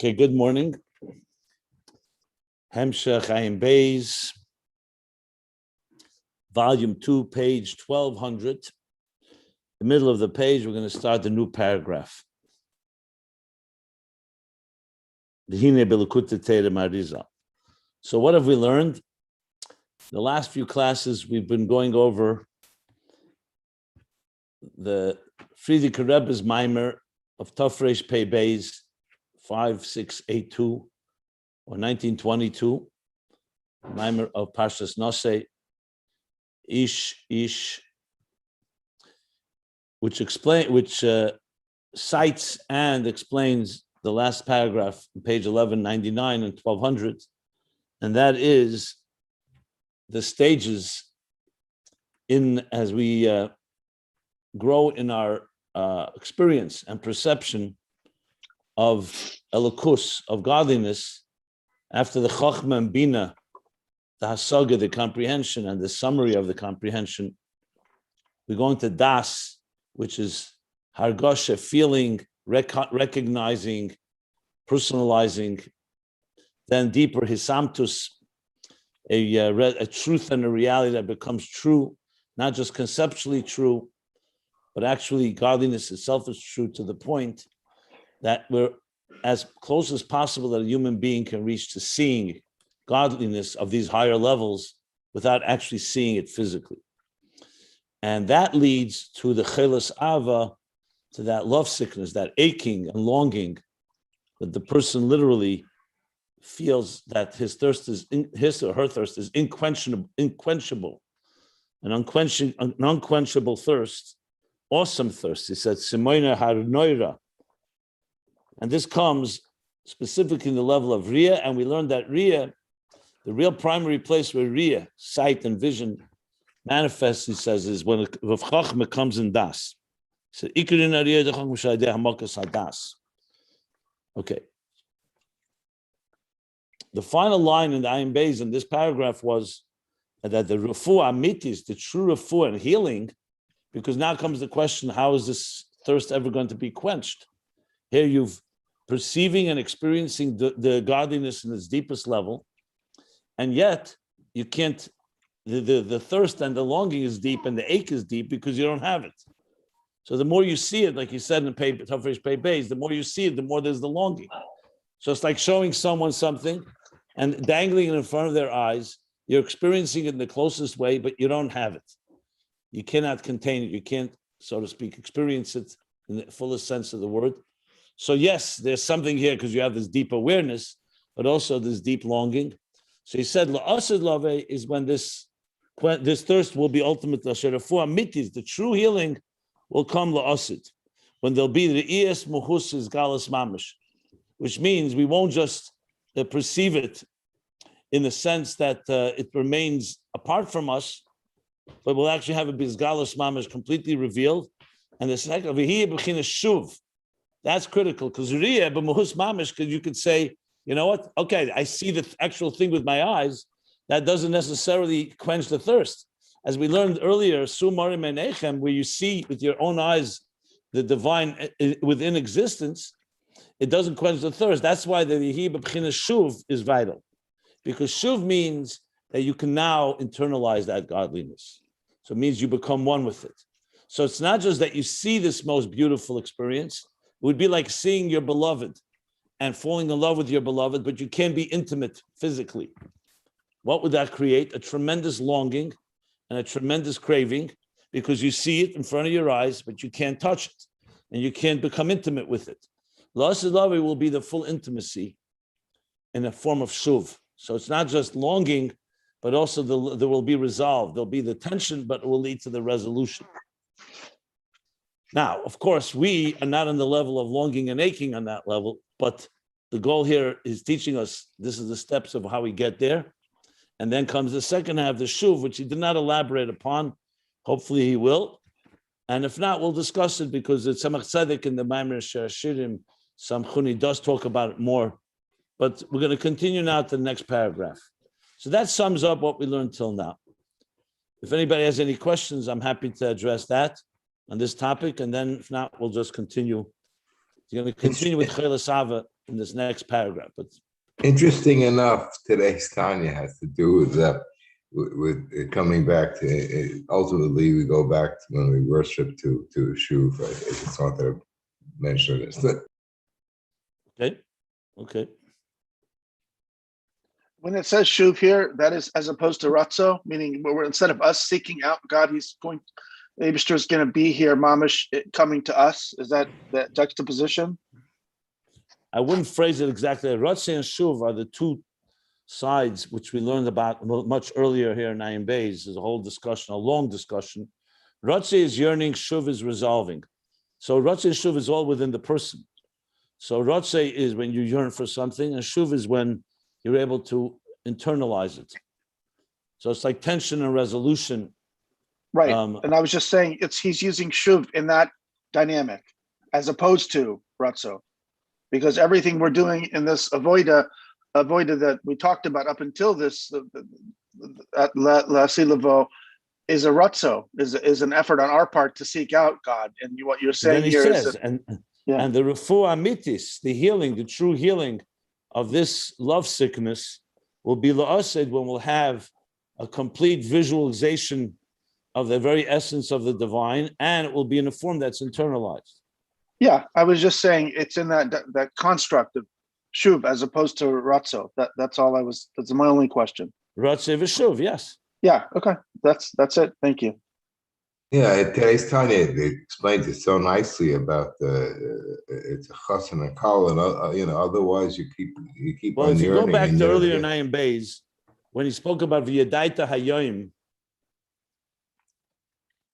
Okay, good morning. Hemshech Ayin Beis, volume 2, page 1200. The middle of the page, we're going to start the new paragraph. So what have we learned? The last few classes, we've been going over the Friedrich Rebbe's Maimer of Tafresh Pei Beis 5682 or 1922, Maimer of Pashas Nosei, Ish, which cites and explains the last paragraph, page 1199 and 1200, and that is the stages as we grow in our experience and perception of elokus, of godliness, after the Chochma and Binah, the hasaga, the comprehension, and the summary of the comprehension. We're going to das, which is hargosha, feeling, recognizing, personalizing. Then deeper, hisamtus, a truth and a reality that becomes true, not just conceptually true, but actually godliness itself is true to the point that we're as close as possible that a human being can reach to seeing godliness of these higher levels without actually seeing it physically. And that leads to the chelas ava, to that love sickness, that aching and longing that the person literally feels that his or her thirst is unquenchable, an unquenchable thirst, awesome thirst. He said, Simoina har noira. And this comes specifically in the level of Riyah, and we learned that Riyah, the real primary place where Riyah, sight and vision, manifests, he says, is when Rav Chochma comes in das. He said, okay. The final line in the Ayin Beis in this paragraph was that the refuah amitis, the true refuah and healing, because now comes the question, how is this thirst ever going to be quenched? Here you've perceiving and experiencing the godliness in its deepest level, and yet you can't, the thirst and the longing is deep and the ache is deep because you don't have it. So the more you see it, like you said in Tafresh Pei Beis, the more you see it, the more there's the longing. So it's like showing someone something and dangling it in front of their eyes. You're experiencing it in the closest way, but you don't have it. You cannot contain it. You can't, so to speak, experience it in the fullest sense of the word. So yes, there's something here because you have this deep awareness, but also this deep longing. So he said, "La'asid lave" is when this thirst will be ultimate. The true healing will come la'asid, when there'll be the es muhus is galas mamish, which means we won't just perceive it in the sense that it remains apart from us, but we'll actually have a bizgalas mamish completely revealed. And the second of here b'china shuv. That's critical because riyah b'muhus mamish, because you could say, you know what? Okay, I see the actual thing with my eyes. That doesn't necessarily quench the thirst. As we learned earlier, sumarim enechem, where you see with your own eyes the divine within existence, it doesn't quench the thirst. That's why the yihi b'china shuv is vital, because shuv means that you can now internalize that godliness. So it means you become one with it. So it's not just that you see this most beautiful experience. It would be like seeing your beloved and falling in love with your beloved, but you can't be intimate physically. What would that create? A tremendous longing and a tremendous craving, because you see it in front of your eyes, but you can't touch it and you can't become intimate with it. La'asid lave will be the full intimacy in a form of shuv. So it's not just longing, but also there will be resolve. There'll be the tension, but it will lead to the resolution. Now, of course, we are not on the level of longing and aching on that level, but the goal here is teaching us, this is the steps of how we get there. And then comes the second half, the shuv, which he did not elaborate upon. Hopefully he will. And if not, we'll discuss it because the Tzemach Tzedek in the Maimer Shirim, Samchuni does talk about it more. But we're going to continue now to the next paragraph. So that sums up what we learned till now. If anybody has any questions, I'm happy to address that on this topic. And then if not, we'll just continue You're going to continue with Choleh Sava in this next paragraph. But interesting enough, today's Tanya has to do with coming back to. Ultimately, we go back to when we worship to Shuv. I just wanted to mention this. Okay. When it says shuv here, that is as opposed to ratzo, meaning we're instead of us seeking out God, he's going. The Eibishter is going to be here, mamish, coming to us. Is that juxtaposition? I wouldn't phrase it exactly. Ratze and Shuv are the two sides which we learned about much earlier here in Ayin Beis. There's a whole discussion, a long discussion. Ratze is yearning, Shuv is resolving. So Ratze and Shuv is all within the person. So Ratze is when you yearn for something, and Shuv is when you're able to internalize it. So it's like tension and resolution. Right. And I was just saying he's using shuv in that dynamic as opposed to ratzo, because everything we're doing in this avoida that we talked about up until this at La Silavo is a ratzo, is an effort on our part to seek out God. And what you're saying then he here says, is and the refuah amitis, the healing, the true healing of this love sickness will be la'ased when we'll have a complete visualization of the very essence of the divine, and it will be in a form that's internalized. Yeah, I was just saying it's in that construct of shuv as opposed to ratzo. That's my only question. Ratze v'shuv, yes. Yeah, okay. That's it. Thank you. Yeah, today's Tanya explains it so nicely about it's a chas and a kol, and otherwise you keep Well, on if you go yearning. back to earlier in Ayin Beis, when he spoke about v'yadaita hayoyim,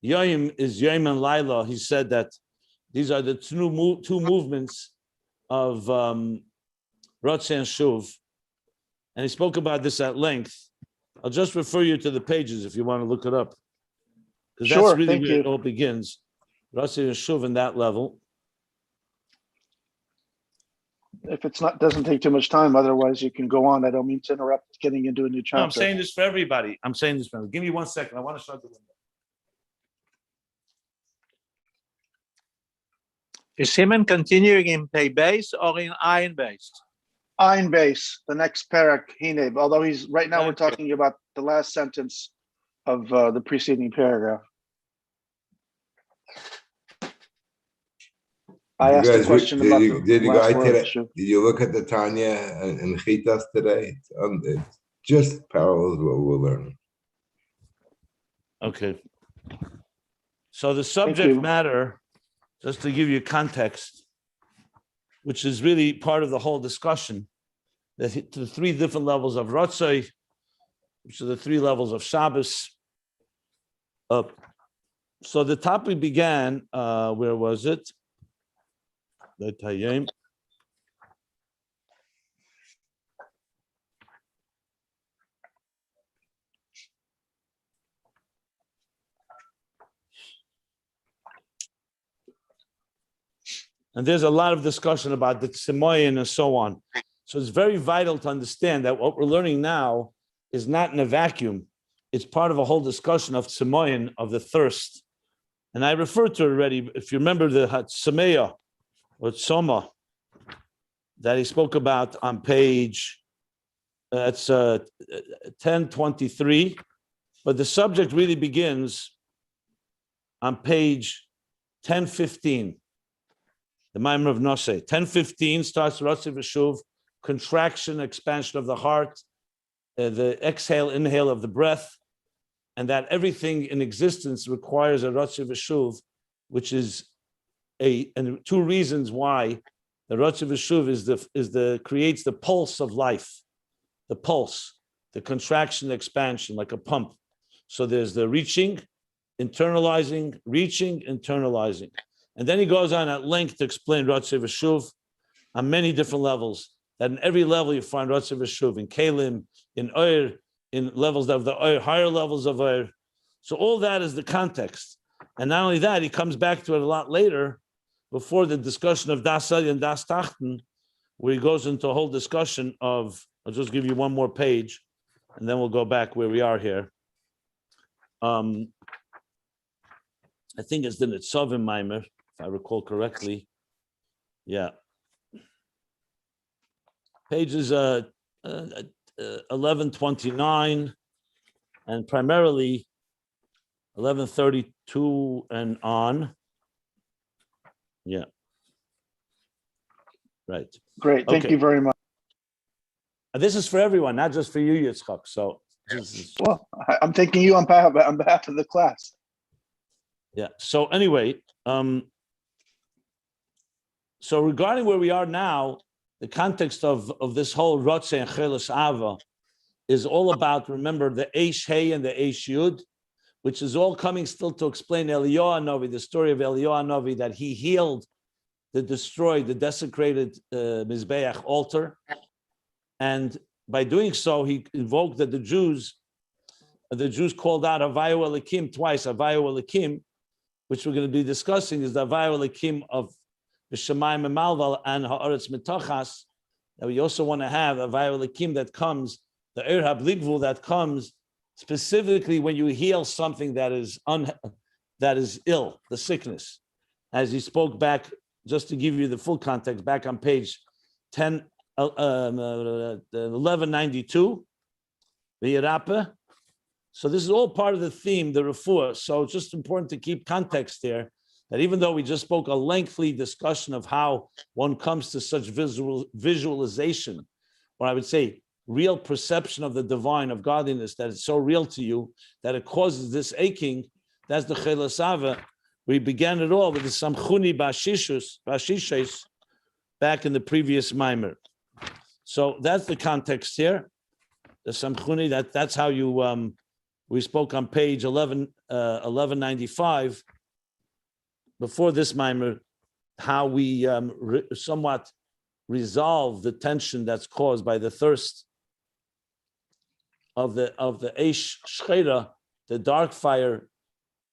Yoyim is Yoyim and Laila. He said that these are the two movements of Ratze and Shuv. And he spoke about this at length. I'll just refer you to the pages if you want to look it up. Because that's really where it all begins. Ratze and Shuv in that level. If it's doesn't take too much time, otherwise you can go on. I don't mean to interrupt getting into a new chapter. No, I'm saying this for everybody. Give me 1 second. I want to shut the window. Is Simon continuing in Beis or in Ayin Beis? Ayin Beis, the next parak, Hineb. Although he's right now, we're talking about the last sentence of the preceding paragraph. I asked a question about the last word. Did you look at the Tanya and Chitas today? It's just parallels what we're learning. Okay. So the subject matter, just to give you context, which is really part of the whole discussion, that the three different levels of Ratzai, which are the three levels of Shabbos. So the topic began, where was it? And there's a lot of discussion about the Tzemoyin and so on. So it's very vital to understand that what we're learning now is not in a vacuum. It's part of a whole discussion of Tzemoyin, of the thirst. And I referred to it already, if you remember the Hatzemeya or Tzoma that he spoke about on page, that's 1023. But the subject really begins on page 1015. The Maimer of Noseh. 1015 starts Ratze v'shuv, contraction, expansion of the heart, the exhale, inhale of the breath, and that everything in existence requires a Ratze v'shuv, which is and two reasons why the Ratze v'shuv creates the pulse of life, the pulse, the contraction, expansion, like a pump. So there's the reaching, internalizing, and then he goes on at length to explain Ratze v'shuv on many different levels. That in every level you find Ratze v'shuv, in Kalim, in Oir, in levels of the Oir, higher levels of Oir. So all that is the context. And not only that, he comes back to it a lot later, before the discussion of Das Elyon and Das Tachten, where he goes into a whole discussion of, I'll just give you one more page, and then we'll go back where we are here. I think it's the Nitzavim Maimer, if I recall correctly. Yeah. Pages 1129 and primarily 1132 and on. Yeah. Right. Great. Thank you very much. This is for everyone, not just for you, Yitzchak. So well, I'm thanking you on behalf of the class. Yeah. So anyway, so regarding where we are now, the context of this whole Rotze and Chelis Ava is all about, remember, the Eish Hey and the Eish Yud, which is all coming still to explain Eliyahu Novi, the story of Eliyahu Novi, that he healed the destroyed, the desecrated Mizbeach altar. And by doing so, he invoked that the Jews called out Havayu Elikim twice, Havayu Elikim, which we're going to be discussing, is the Havayu Elikim of the Shemayim and Malval and Haaretz Mitachas. That we also want to have a Havayu Elikim that comes, the Er HaBligvul that comes specifically when you heal something that is ill, the sickness. As he spoke back, just to give you the full context, back on page 1192, the Yerapeh. So this is all part of the theme, the refuah. So it's just important to keep context there, that even though we just spoke a lengthy discussion of how one comes to such visualization, or I would say real perception of the divine, of godliness, that it's so real to you, that it causes this aching, that's the Chelis Ava. We began it all with the Samchuni Bashishes back in the previous Maimer. So that's the context here. The Samchuni, that's how you, we spoke on page 1195, before this Maimer, how we somewhat resolve the tension that's caused by the thirst of the Eish Shchera, the dark fire,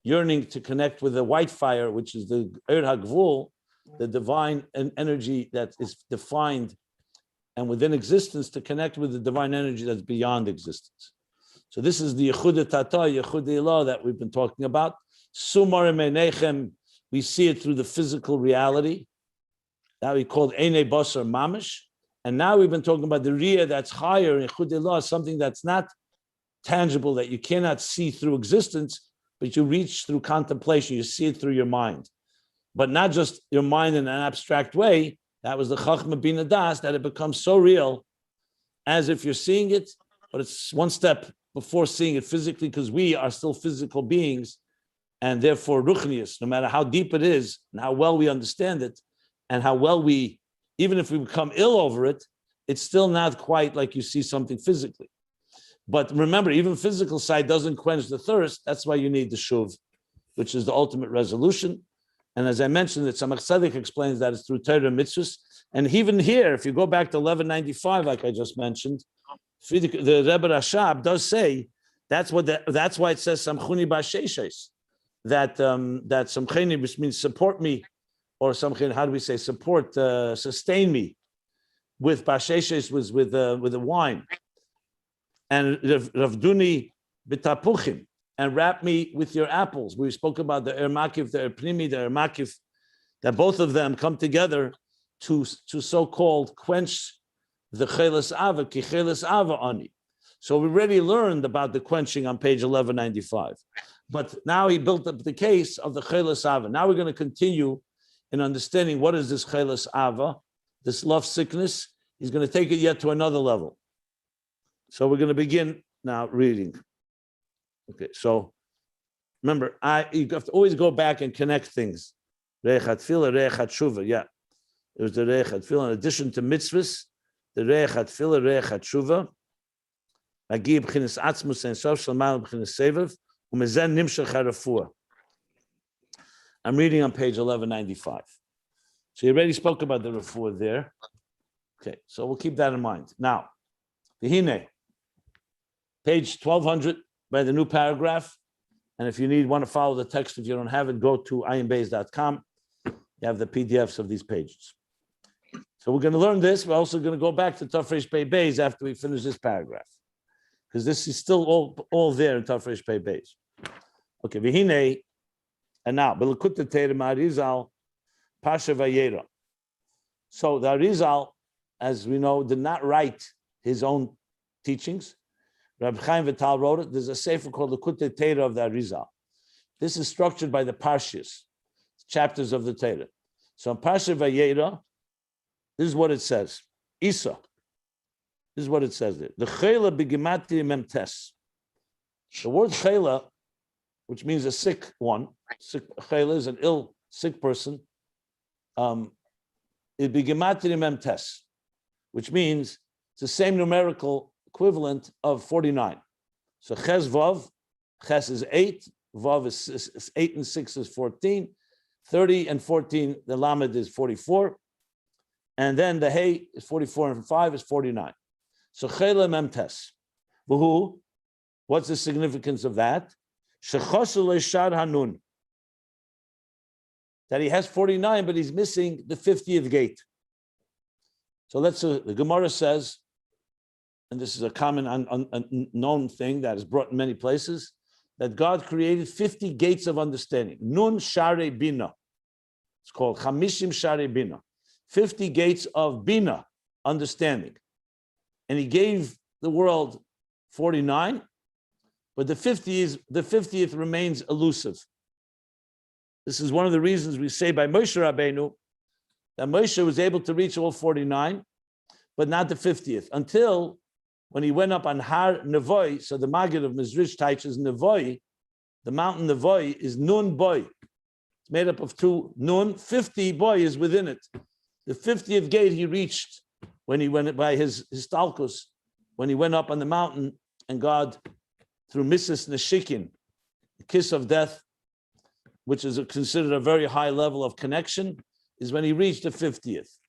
yearning to connect with the white fire, which is the Er HaGvul, the divine energy that is defined and within existence, to connect with the divine energy that's beyond existence. So this is the Yechuda Tata, Yechuda Ilah that we've been talking about. Sumar Meinechem, we see it through the physical reality that we called Einei Basar Mamish. And now we've been talking about the Riyah that's higher in Yechuda Ilah, something that's not tangible, that you cannot see through existence, but you reach through contemplation, you see it through your mind. But not just your mind in an abstract way. That was the Chochma Binah Das, that it becomes so real as if you're seeing it, but it's one step before seeing it physically, because we are still physical beings, and therefore ruchnius, no matter how deep it is and how well we understand it, and how well we, even if we become ill over it, it's still not quite like you see something physically. But remember, even physical side doesn't quench the thirst. That's why you need the shuv, which is the ultimate resolution. And as I mentioned, that Tzemach Tzedek explains that it's through Torah and mitzvahs. And even here, if you go back to 1195, like I just mentioned, the Rebbe Rashab does say that's why it says Samchuni B'Sheshes, that Samchuni, which means support me, or Samchuni, how do we say support, sustain me, with B'Sheshes was with the wine. And Ravduni b'tapuchim, and wrap me with your apples. We spoke about the Ermakif, the Erpnimi, the Ermakif, that both of them come together to so-called quench the Chelis Ava, ki Chelis Ava ani. So we already learned about the quenching on page 1195. But now he built up the case of the Chelis Ava. Now we're going to continue in understanding what is this Chelis Ava, this love sickness. He's going to take it yet to another level. So we're going to begin now reading. Okay, so remember, you have to always go back and connect things. Reichat Tefillah, Reichat Shuva, yeah. It was the Reichat Tefillah. In addition to mitzvahs, the Reichat Tefillah, Reichat Shuva, Agi b'chinas atzmus and sof shalmal b'chinas sevav, umezen nimshach harafua. I'm reading on page 1195. So you already spoke about the refuah there. Okay, so we'll keep that in mind. Now, V'hinei, page 1200 by the new paragraph. And if you want to follow the text, if you don't have it, go to ayinbeis.com. You have the PDFs of these pages. So we're going to learn this. We're also going to go back to Tafresh Pei Beis after we finish this paragraph, because this is still all there in Tafresh Pei Beis. Okay, V'hinei, and now, B'lekut Teira Ma'arizal, Pasha Vayera. So the Arizal, as we know, did not write his own teachings. Rabbi Chaim Vital wrote it. There's a sefer called the Likutei Torah of the Arizal. This is structured by the Parshas, chapters of the Torah. So in Parsha Vayera, this is what it says. Isa. This is what it says there. The Choleh b'gematria memtes. The word Choleh, which means a sick one, Choleh is an ill, sick person, is b'gematria memtes, which means it's the same numerical equivalent of 49. So Ches Vav, Ches is 8, Vav is 8 and 6 is 14, 30 and 14, the Lamed is 44, and then the Hey is 44 and 5 is 49. So Choleh memtes. Who? What's the significance of that? Shechosel leishad hanun. That he has 49, but he's missing the 50th gate. So the Gemara says, and this is a common unknown thing that is brought in many places, that God created 50 gates of understanding. Nun Sharei Binah. It's called Chamishim Sharei Binah. 50 gates of Binah, understanding. And he gave the world 49, but the 50th remains elusive. This is one of the reasons we say by Moshe Rabbeinu that Moshe was able to reach all 49, but not the 50th, until when he went up on Har Nevoi. So the Maggid of Mizrich teaches Nevoi, the mountain Nevoi is Nun Boy. It's made up of 2 Nun, 50 Boy is within it. The 50th gate he reached when he went by his Talkus, when he went up on the mountain, and God, through Mrs. Neshikin, the kiss of death, which is considered a very high level of connection, is when he reached the 50th.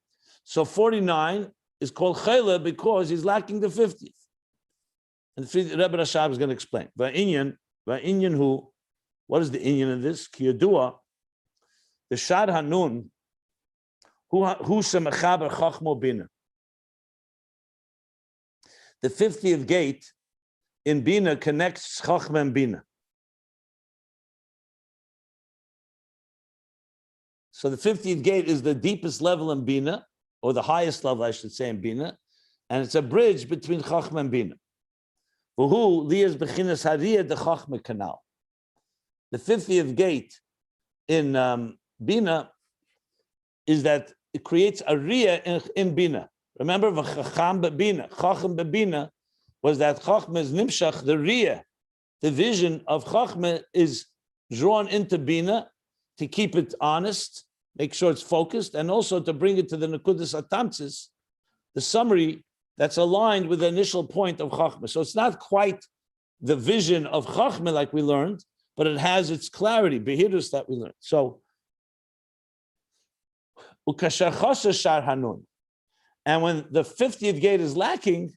So 49 is called Choleh because he's lacking the 50th. And the Rebbe Rashab is going to explain. Ayin who? What is the Ayin of this? Ki yadua, the Shad Hanun, who shemechaber Chochma Binah. The 50th gate in Binah connects Chochma and Binah. So the 50th gate is the deepest level in Binah, or the highest level, I should say, in Binah, and it's a bridge between Chochma and Binah. Who lias bechinas hariyah the Chochma canal. The 50th gate in Binah is that it creates a riyah in Binah. Remember, v'chacham b'bina, chacham b'bina, was that Chochma is nimshach, the riyah, the vision of Chochma is drawn into Binah to keep it honest, make sure it's focused, and also to bring it to the Nekudas Atamtzis, the summary that's aligned with the initial point of Chochma. So it's not quite the vision of Chochma like we learned, but it has its clarity, behirus that we learned. So, ukasher chosher shar hanun. And when the 50th gate is lacking,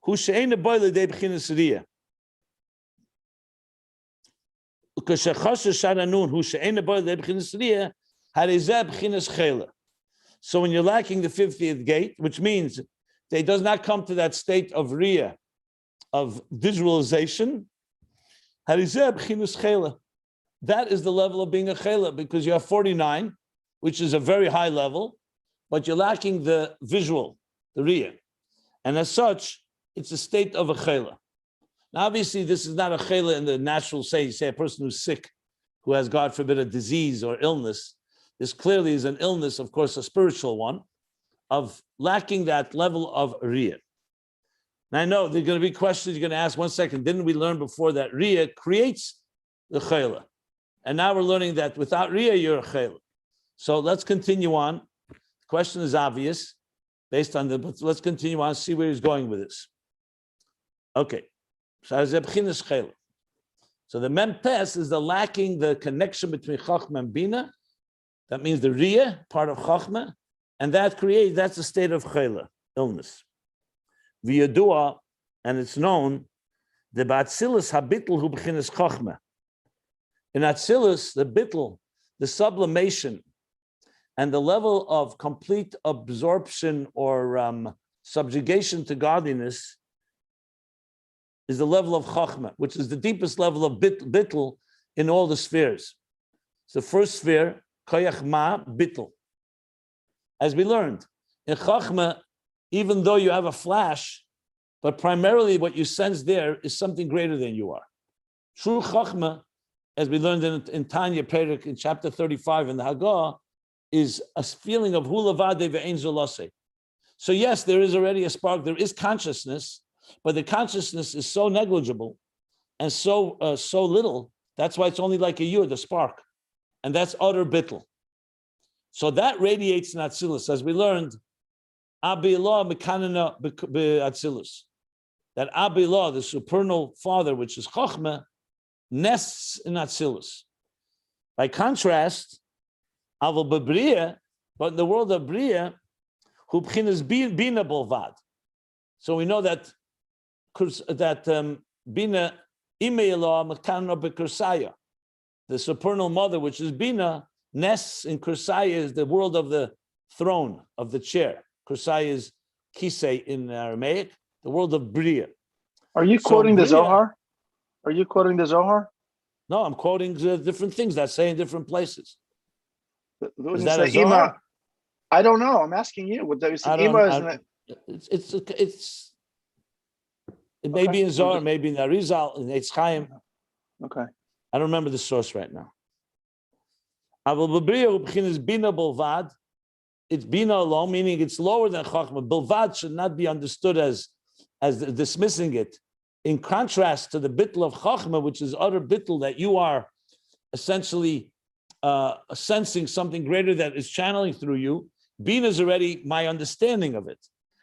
hu she'ein boile de b'chinas riyah. Ukasher chosher shar hanun, hu she'ein boile de b'chinas riyah, harizeh b'chinas choleh. So when you're lacking the 50th gate, which means that it does not come to that state of riyah, of visualization, harizeh b'chinas choleh. That is the level of being a choleh, because you have 49, which is a very high level, but you're lacking the visual, the riyah. And as such, it's a state of a choleh. Now, obviously, this is not a choleh in the natural say a person who's sick, who has, God forbid, a disease or illness. This clearly is an illness, of course, a spiritual one, of lacking that level of riyah. Now, I know there are going to be questions you're going to ask. One second, didn't we learn before that riyah creates the choleh? And now we're learning that without riyah, you're a choleh. So let's continue on. The question is obvious, based on but let's continue on, see where he's going with this. Okay. So the mempes is the lacking the connection between Chochma and Binah. That means the riyah, part of Chochma, and that's the state of choleh, illness. V'yadua, and it's known, the ba'atzilus habitl hu b'chinas Chochma. In Atzilus, the bitl, the sublimation, and the level of complete absorption or subjugation to godliness is the level of Chochma, which is the deepest level of bitl in all the spheres. It's the first sphere, koyach ma bitl. As we learned, In Chochma, even though you have a flash, but primarily what you sense there is something greater than you are. True Chochma, as we learned in Tanya Perek in chapter 35 in the Hagah, is a feeling of hulavade ve'ein zolase. So yes, there is already a spark, there is consciousness, but the consciousness is so negligible and so little, that's why it's only like a yud, the spark. And that's utter bittul. So that radiates in Atzilus, as we learned, Abilah mekanana be'Atzilus. That Abilah, the supernal father, which is Chochma, nests in Atzilus. By contrast, Aval beBriya, but in the world of Briya, hu b'chinas Binah bolvad. So we know that Binah imeilah mekanana beKursaya. The supernal mother, which is Binah, nests in Kursaya, is the world of the throne, of the chair. Kursaya is kisei in Aramaic, the world of Briya. Are you quoting the Zohar? Are you quoting the Zohar? No, I'm quoting different things that say in different places. Is that a Zohar? I don't know. I'm asking you. What there is Ima? It may be in Zohar, maybe in Arizal, in Eitz Chaim. Okay. I don't remember the source right now. It's Binah alone, meaning it's lower than Chochma. Bilvad should not be understood as dismissing it. In contrast to the bittul of Chochma, which is utter bittul, that you are essentially sensing something greater that is channeling through you, Binah is already my understanding of it.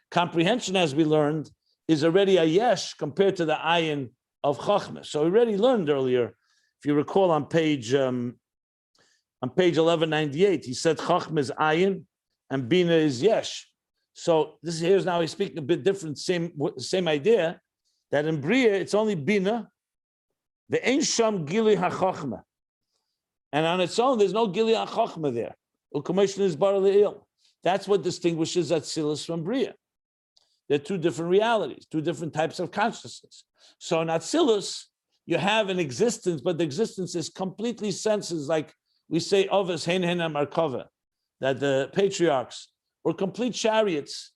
Comprehension, as we learned, is already a yesh compared to the Ayin of Chochma. So we already learned earlier, if you recall on page 1198, he said Chochma is Ayin and Binah is yesh. So here's now he's speaking a bit different, same idea, that in Briya it's only Binah, the Ein Sham Gili HaChochma. And on its own, there's no Gili HaChochma there. U'Komishon is Bar Le'il. That's what distinguishes Atzilus from Briya. They're two different realities, two different types of consciousness. So in Atzilus, you have an existence, but the existence is completely senses, like we say, Oves Hein Hein Amarkova, that the patriarchs were complete chariots,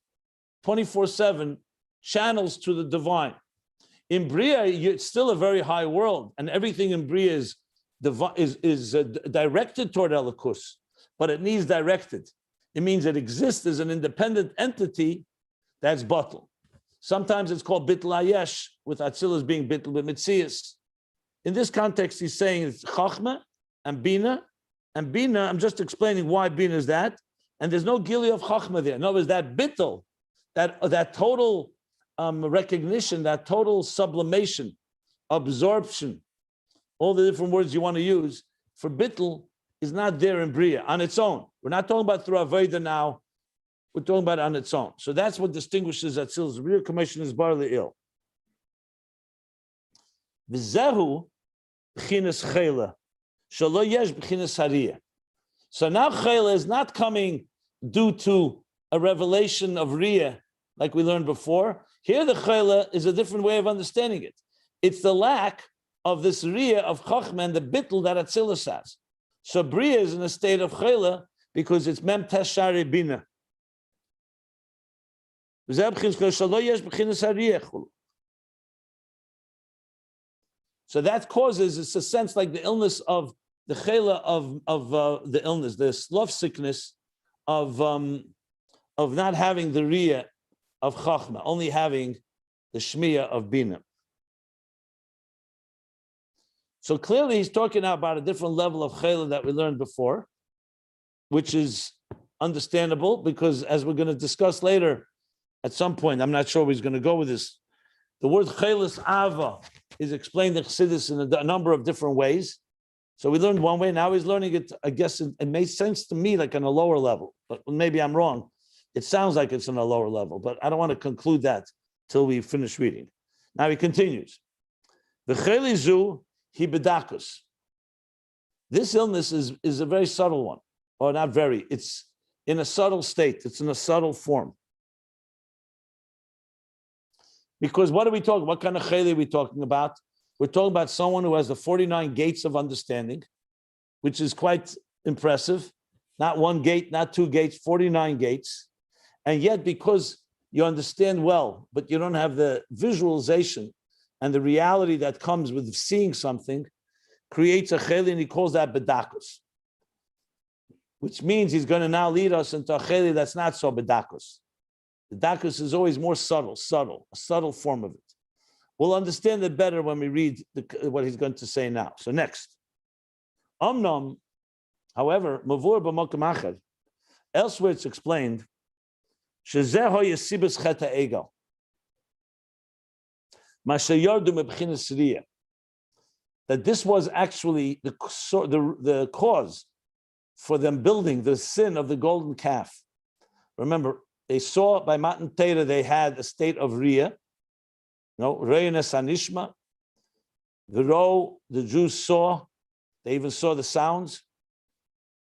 24/7, channels to the divine. In Briya, it's still a very high world, and everything in Briya is directed toward Elikus, but it needs directed. It means it exists as an independent entity that's batel. Sometimes it's called bittul ayesh, with Atzilus being bittul b'mitzias. In this context, he's saying it's Chochma and Binah. And Binah, I'm just explaining why Binah is that. And there's no gili of Chochma there. In other words, that bittul, that total recognition, that total sublimation, absorption, all the different words you want to use for bittul is not there in Briya on its own. We're not talking about through Aveda now. We're talking about it on its own. So that's what distinguishes Atzilus. Real commission is Bar Le'il. V'zehu b'chinas chela, shelo yesh b'chinas hariyah. So now chela is not coming due to a revelation of riyah, like we learned before. Here the chela is a different way of understanding it. It's the lack of this riyah of Chochma and the bittul that Atzilus has. So Briya is in a state of chela because it's mem teshari Binah. So that causes, it's a sense like the illness of the chela of the illness, the love sickness of not having the riyah of Chochma, only having the shmiyah of Binah. So clearly he's talking now about a different level of chela that we learned before, which is understandable because, as we're going to discuss later, at some point, I'm not sure where he's going to go with this. The word chelas ava is explained in Chassidus in a number of different ways. So we learned one way. Now he's learning it. I guess it made sense to me, like on a lower level, but maybe I'm wrong. It sounds like it's on a lower level, but I don't want to conclude that till we finish reading. Now he continues. The chelizu hibedakus. This illness is a very subtle one, or not very. It's in a subtle state. It's in a subtle form. Because what are we talking? What kind of cheli are we talking about? We're talking about someone who has the 49 gates of understanding, which is quite impressive. Not one gate, not two gates, 49 gates. And yet, because you understand well, but you don't have the visualization and the reality that comes with seeing something, creates a cheli, and he calls that bedakos, which means he's going to now lead us into a cheli that's not so bedakos. The dakos is always more subtle, a subtle form of it. We'll understand it better when we read what he's going to say now. So next. Omnom, however, mavur b'mokem acher, elsewhere it's explained, shezeh hoyesibus cheta egel, mashayardu mebchinas riyah, that this was actually the cause for them building the sin of the golden calf. Remember, they saw by Matan Torah they had a state of riyah, Re'enes Anishma. The Jews saw, they even saw the sounds.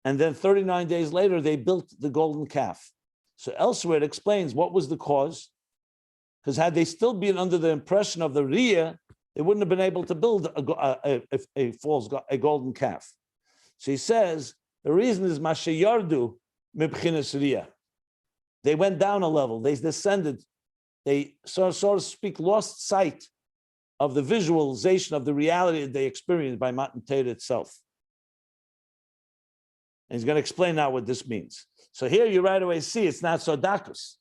And then 39 days later, they built the golden calf. So elsewhere it explains what was the cause. Because had they still been under the impression of the riyah, they wouldn't have been able to build a golden calf. So he says, the reason is Mashayardu Mibchinas riyah. They went down a level, they descended. They, so to speak, lost sight of the visualization of the reality that they experienced by Matan Torah itself. And he's going to explain now what this means. So here you right away see it's not so dakos.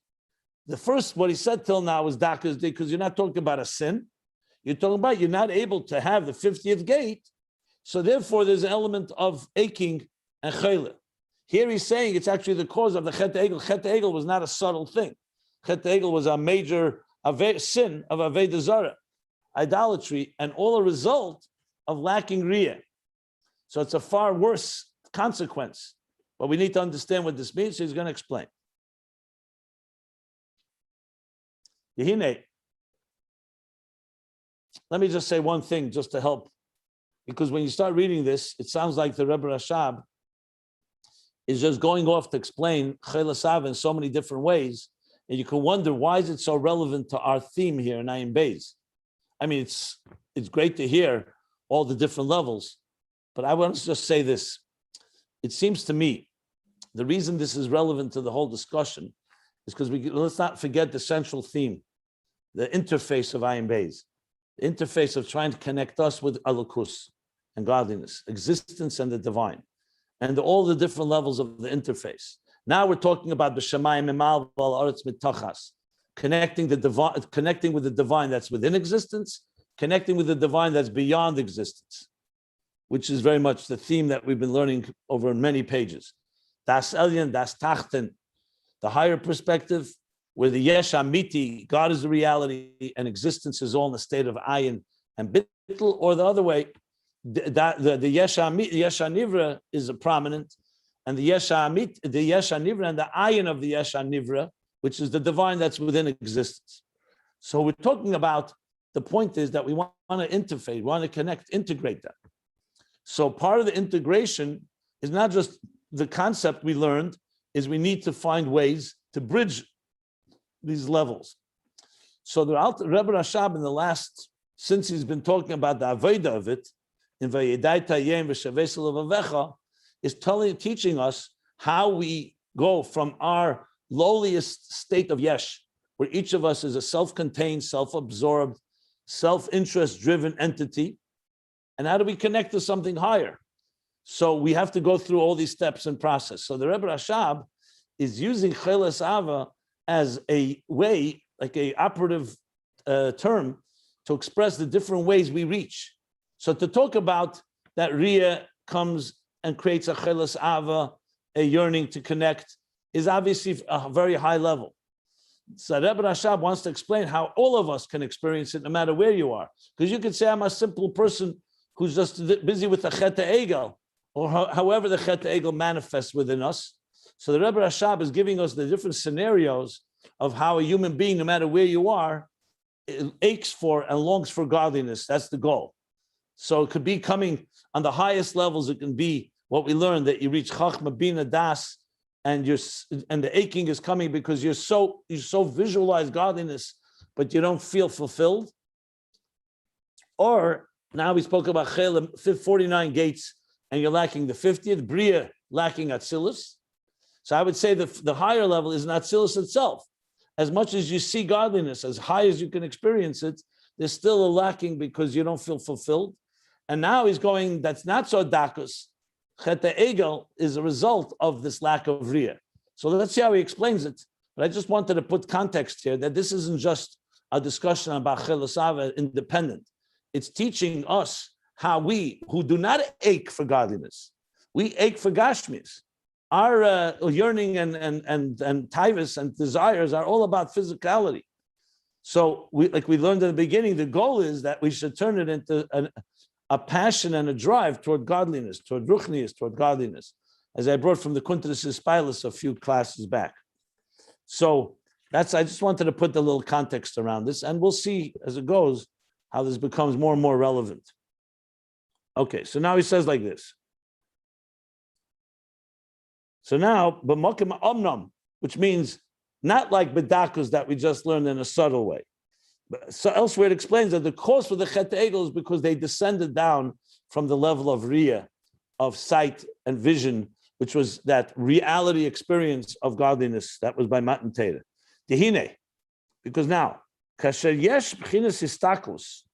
The first, what he said till now was dakos because you're not talking about a sin. You're talking about you're not able to have the 50th gate. So therefore there's an element of aching and Choleh. Here he's saying it's actually the cause of the Chet Egel. Chet Egel was not a subtle thing. Chet Egel was a major sin of Avodah Zarah, idolatry, and all a result of lacking riyah. So it's a far worse consequence. But we need to understand what this means, so he's going to explain. Yehine, let me just say one thing just to help, because when you start reading this, it sounds like the Rebbe Rashab is just going off to explain Choleh Sav in so many different ways. And you can wonder, why is it so relevant to our theme here in Ayin Beis? I mean, it's great to hear all the different levels, but I want to just say this. It seems to me, the reason this is relevant to the whole discussion is because let's not forget the central theme, the interface of Ayin Beis, the interface of trying to connect us with Elokus and godliness, existence and the divine, and all the different levels of the interface. Now we're talking about b'shamayim imal v'al aretz mitachas, connecting with the divine that's within existence, connecting with the divine that's beyond existence, which is very much the theme that we've been learning over many pages. Das Elyon, das Tachten, the higher perspective, where the Yesh Amiti, God is the reality, and existence is all in the state of Ayin and Bittul, or the other way, the Yesh Nivra is a prominent, and the Yesh Nivra and the Ayin of the Yesh Nivra, which is the divine that's within existence. So we're talking about, the point is that we want to interface, we want to connect, integrate that. So part of the integration is not just the concept we learned, is we need to find ways to bridge these levels. So the Rebbe Rashab in the last, since he's been talking about the Avodah of it, in Vayedai Tayem V'Shavesel Avavecha, is teaching us how we go from our lowliest state of Yesh, where each of us is a self-contained, self-absorbed, self-interest-driven entity, and how do we connect to something higher? So we have to go through all these steps and process. So the Rebbe Rashab is using Choleh Sava as a way, like a operative term, to express the different ways we reach. So to talk about that Riyah comes and creates a Choleh Sava, a yearning to connect, is obviously a very high level. So Rebbe Rashab wants to explain how all of us can experience it no matter where you are. Because you could say, I'm a simple person who's just busy with the Chet Egel, or however the Chet Egel manifests within us. So the Rebbe Rashab is giving us the different scenarios of how a human being, no matter where you are, aches for and longs for godliness. That's the goal. So it could be coming on the highest levels. It can be what we learned, that you reach Chochma, Binah, Das, and the aching is coming because you so visualize godliness, but you don't feel fulfilled. Or now we spoke about 49 gates, and you're lacking the 50th, Bria lacking Atzilus. So I would say the higher level is not Atzilus itself. As much as you see godliness, as high as you can experience it, there's still a lacking because you don't feel fulfilled. And now he's going, that's not so dakus. Chet Egel is a result of this lack of Riyah. So let's see how he explains it. But I just wanted to put context here that this isn't just a discussion about Chelasava independent. It's teaching us how we, who do not ache for godliness, we ache for Gashmis. Our yearning and tivus and desires are all about physicality. So we learned in the beginning, the goal is that we should turn it into a passion and a drive toward godliness, toward ruchnius, toward godliness, as I brought from the Kuntras Spilus a few classes back. So I just wanted to put the little context around this, and we'll see as it goes how this becomes more and more relevant. Okay, so now he says like this. So now, b'mokim omnam, which means not like bedakus that we just learned in a subtle way. But so elsewhere it explains that the cause for the Chet Egel is because they descended down from the level of Riyah, of sight and vision, which was that reality experience of godliness that was by Matan Torah. Dehine, because now, kasher yesh b'chinas histaklus,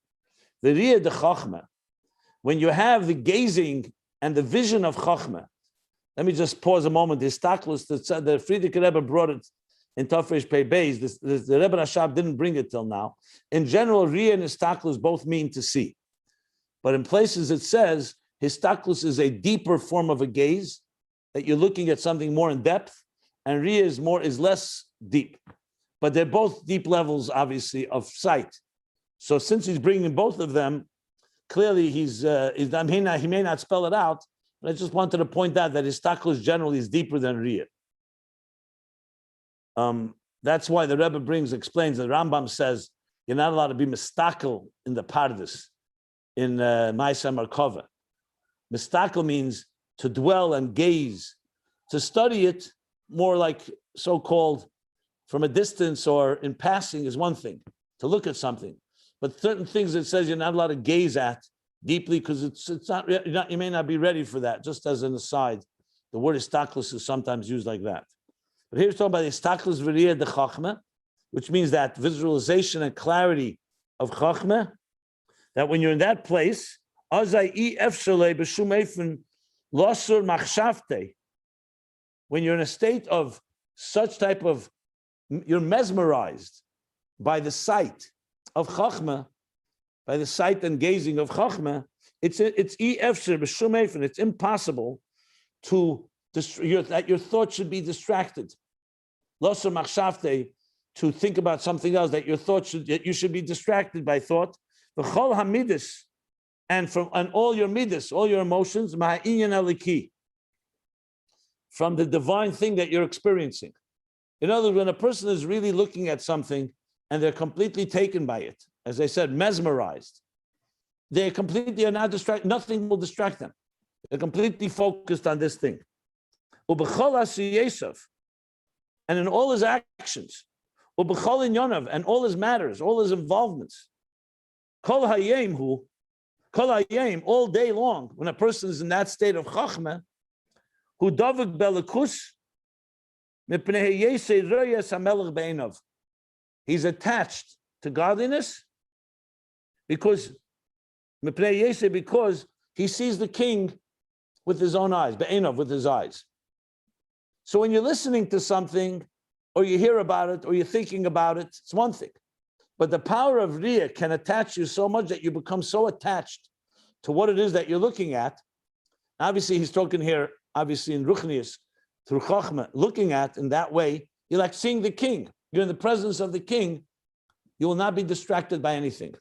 the Riyah de Chochma, when you have the gazing and the vision of Chochma. Let me just pause a moment. The Histaklus, the Friedrich Rebbe brought it in Tafresh Pei Beis. The Rebbe Rashab didn't bring it till now. In general, Riyah and Histaklus both mean to see. But in places it says Histaklus is a deeper form of a gaze, that you're looking at something more in depth, and Riyah is less deep. But they're both deep levels, obviously, of sight. So since he's bringing both of them, clearly he may not spell it out, but I just wanted to point out that Histaklus generally is deeper than Riyah. That's why the Rebbe explains, the Rambam says, you're not allowed to be mistakel in the Pardes, in Ma'aseh Merkava. Mistakel means to dwell and gaze. To study it more like so-called from a distance or in passing is one thing, to look at something. But certain things it says you're not allowed to gaze at deeply because it's not, you may not be ready for that. Just as an aside, the word Histaklus is sometimes used like that. But here we're talking about Histaklus V'riyah de Chochma, which means that visualization and clarity of Chochma, that when you're in that place, when you're in a state of such type of, you're mesmerized by the sight of Chochma, by the sight and gazing of Chochma, it's impossible that your thoughts should be distracted. Losser machshavte, to think about something else, that you should be distracted by thought. V'chol hamidus, and all your midas, all your emotions, ma'inyan aliki, from the divine thing that you're experiencing. In other words, when a person is really looking at something and they're completely taken by it, as I said, mesmerized, they completely are not distracted. Nothing will distract them. They're completely focused on this thing. And in all his actions, and all his matters, all his involvements, all day long, when a person is in that state of Chochma, who davik belakus, he's attached to godliness because he sees the king with his own eyes, with his eyes. So when you're listening to something, or you hear about it, or you're thinking about it, it's one thing. But the power of Riyah can attach you so much that you become so attached to what it is that you're looking at. Obviously, he's talking here, obviously in Ruchnius, through Chochma, looking at in that way, you're like seeing the king. You're in the presence of the king. You will not be distracted by anything.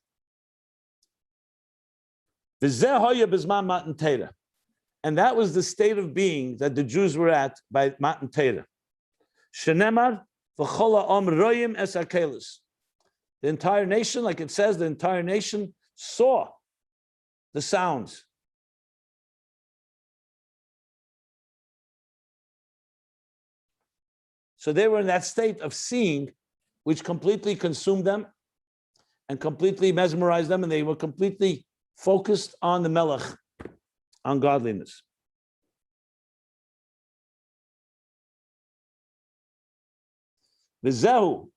And that was the state of being that the Jews were at by Matan Torah. Shenemar v'chol ha'om royim es hakelis. The entire nation, like it says, the entire nation saw the sounds. So they were in that state of seeing, which completely consumed them and completely mesmerized them, and they were completely focused on the Melech, on godliness. V'zehu,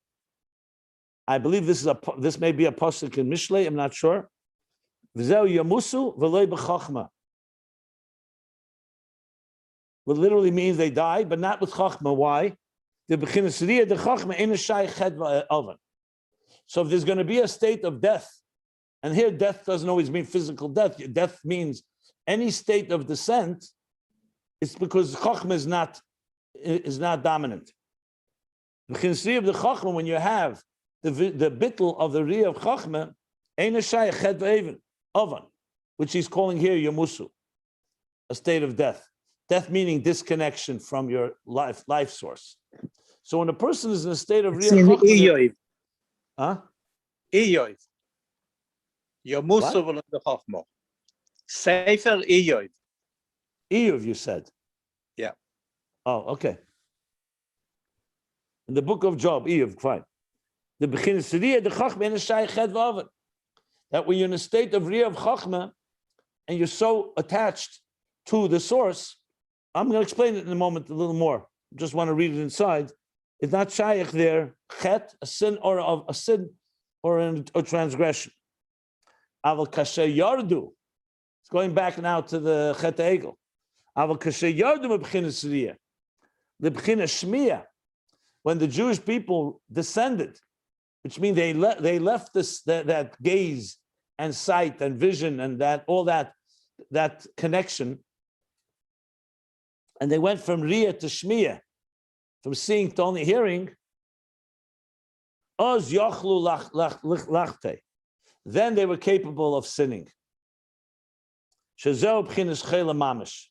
I believe this may be a pasuk in Mishlei, I'm not sure. V'zehu yamusu v'loi b'chochma. What literally means they died, but not with chochma. Why? The b'chinas the chochma in a shay ched oven. So if there's going to be a state of death, and here death doesn't always mean physical death. Death means any state of descent. It's because chochma is not dominant. The chinsri of the chochma, when you have the bittul of the riyah of chochma, ein a shay ched oven, which he's calling here yamusu, a state of death. Death meaning disconnection from your life source. So when a person is in a state of riyah chochma, huh? Iyov. Yamusu v'lo b'chochma. Sefer Iyov. Iyov, you said. Yeah. Oh, okay. In the book of Job, Iyov, fine. The beginning the chochma in a shay ched v'oven. That when you're in a state of riyah of chochma and you're so attached to the source, I'm going to explain it in a moment a little more. Just want to read it inside. It's not shaykh there, chet, a sin or a transgression. Aval kasher yardu. It's going back now to the chet egel. Aval kasher yardu mebchinas riyah. The b'chinas shmiya. When the Jewish people descended, which means they left that gaze and sight and vision and that connection, and they went from riyah to shmiya, from seeing to only hearing. Oz yochlu lachte. Then they were capable of sinning. Shezeu b'chinas chela mamish,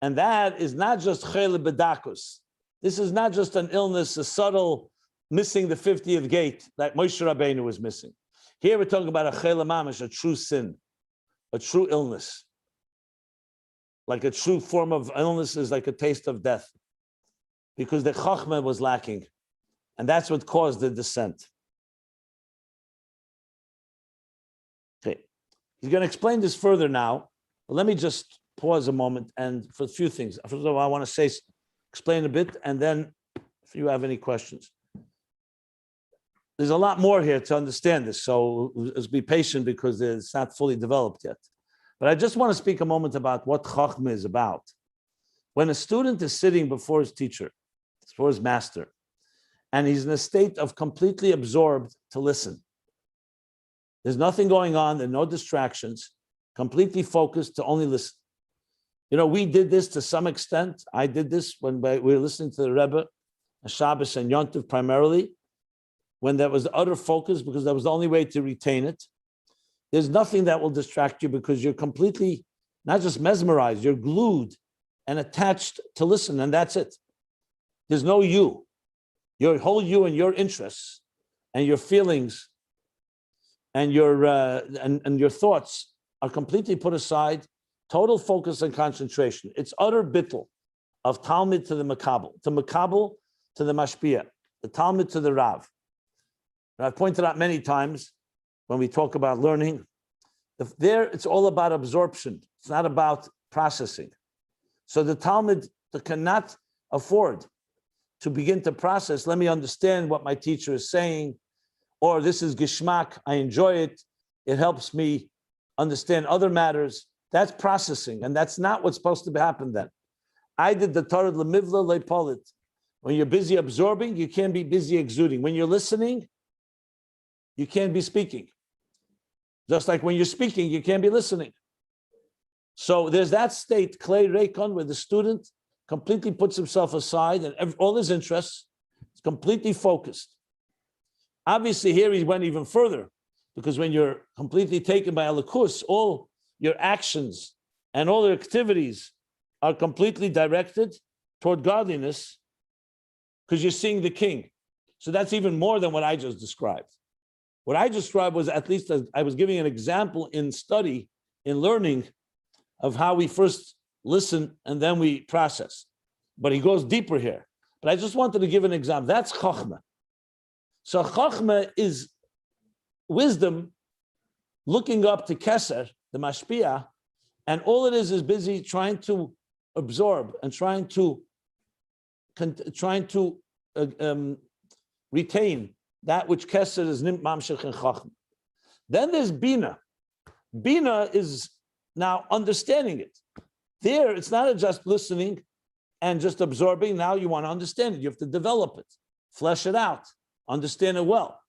and that is not just chela bedakus. This is not just an illness, a subtle missing the 50th gate that Moshe Rabbeinu was missing. Here we're talking about a chela mamish, a true sin, a true illness. Like a true form of illness is like a taste of death, because the chochma was lacking, and that's what caused the descent. Okay, he's going to explain this further now, but let me just pause a moment and for a few things. First of all, I want to explain a bit, and then if you have any questions. There's a lot more here to understand this, so let's be patient because it's not fully developed yet. But I just want to speak a moment about what Chochma is about. When a student is sitting before his teacher, before his master, and he's in a state of completely absorbed to listen. There's nothing going on, there are no distractions, completely focused to only listen. You know, we did this to some extent. I did this when we were listening to the Rebbe, Shabbos and Yom Tov primarily, when that was utter focus, because that was the only way to retain it. There's nothing that will distract you because you're completely, not just mesmerized, you're glued and attached to listen, and that's it. There's no you. Your whole you and your interests and your feelings and your thoughts are completely put aside, total focus and concentration. It's utter bittul of Talmud to the Makabel to the Mashpia, the Talmud to the Rav. And I've pointed out many times when we talk about learning, there it's all about absorption. It's not about processing. So the Talmud cannot afford to begin to process, let me understand what my teacher is saying, or this is gishmak, I enjoy it, it helps me understand other matters. That's processing, and that's not what's supposed to happen then. I did the Torah lemivla lepolit. When you're busy absorbing, you can't be busy exuding. When you're listening, you can't be speaking. Just like when you're speaking, you can't be listening. So there's that state, klei reikon, where the student completely puts himself aside and all his interests is completely focused. Obviously, here he went even further, because when you're completely taken by alakus, all your actions and all your activities are completely directed toward godliness, because you're seeing the king. So that's even more than what I just described. What I described was, at least I was giving an example in study, in learning, of how we first listen and then we process. But he goes deeper here. But I just wanted to give an example. That's Chochma. So Chochma is wisdom looking up to Keser, the Mashpia, and all it is busy trying to absorb and trying to retain that which Keser is Nimt Mamshech and Chochma. Then there's Binah. Binah is now understanding it. There, it's not just listening and just absorbing. Now you want to understand it. You have to develop it, flesh it out, understand it well.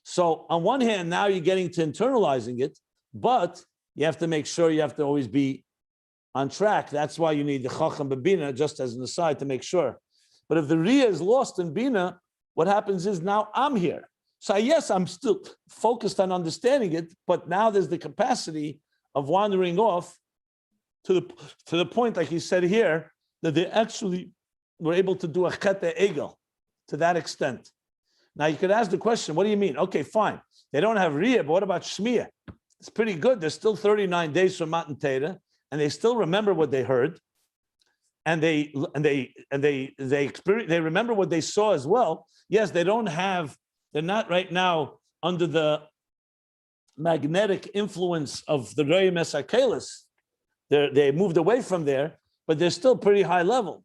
So on one hand, now you're getting to internalizing it, but you have to make sure you have to always be on track. That's why you need the Chacham B'Bina, just as an aside, to make sure. But if the Riyah is lost in Bina, what happens is now I'm here. So yes, I'm still focused on understanding it, but now there's the capacity of wandering off to the point, like he said here, that they actually were able to do a Cheteh Egel to that extent. Now you could ask the question, what do you mean? Okay, fine. They don't have Riyah, but what about Shmiya? It's pretty good. There's still 39 days from Matan Torah, and they still remember what they heard, and they remember what they saw as well. Yes, they're not right now under the magnetic influence of the Re'im Esakelis. They moved away from there, but they're still pretty high level.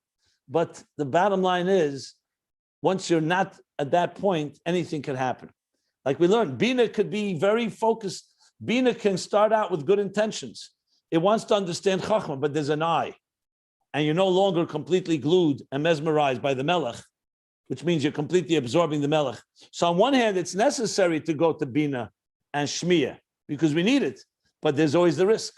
But the bottom line is, once you're not at that point, anything can happen. Like we learned, Bina could be very focused. Bina can start out with good intentions. It wants to understand Chochma, but there's an eye. And you're no longer completely glued and mesmerized by the Melech, which means you're completely absorbing the Melech. So on one hand, it's necessary to go to Bina and Shmiya because we need it, but there's always the risk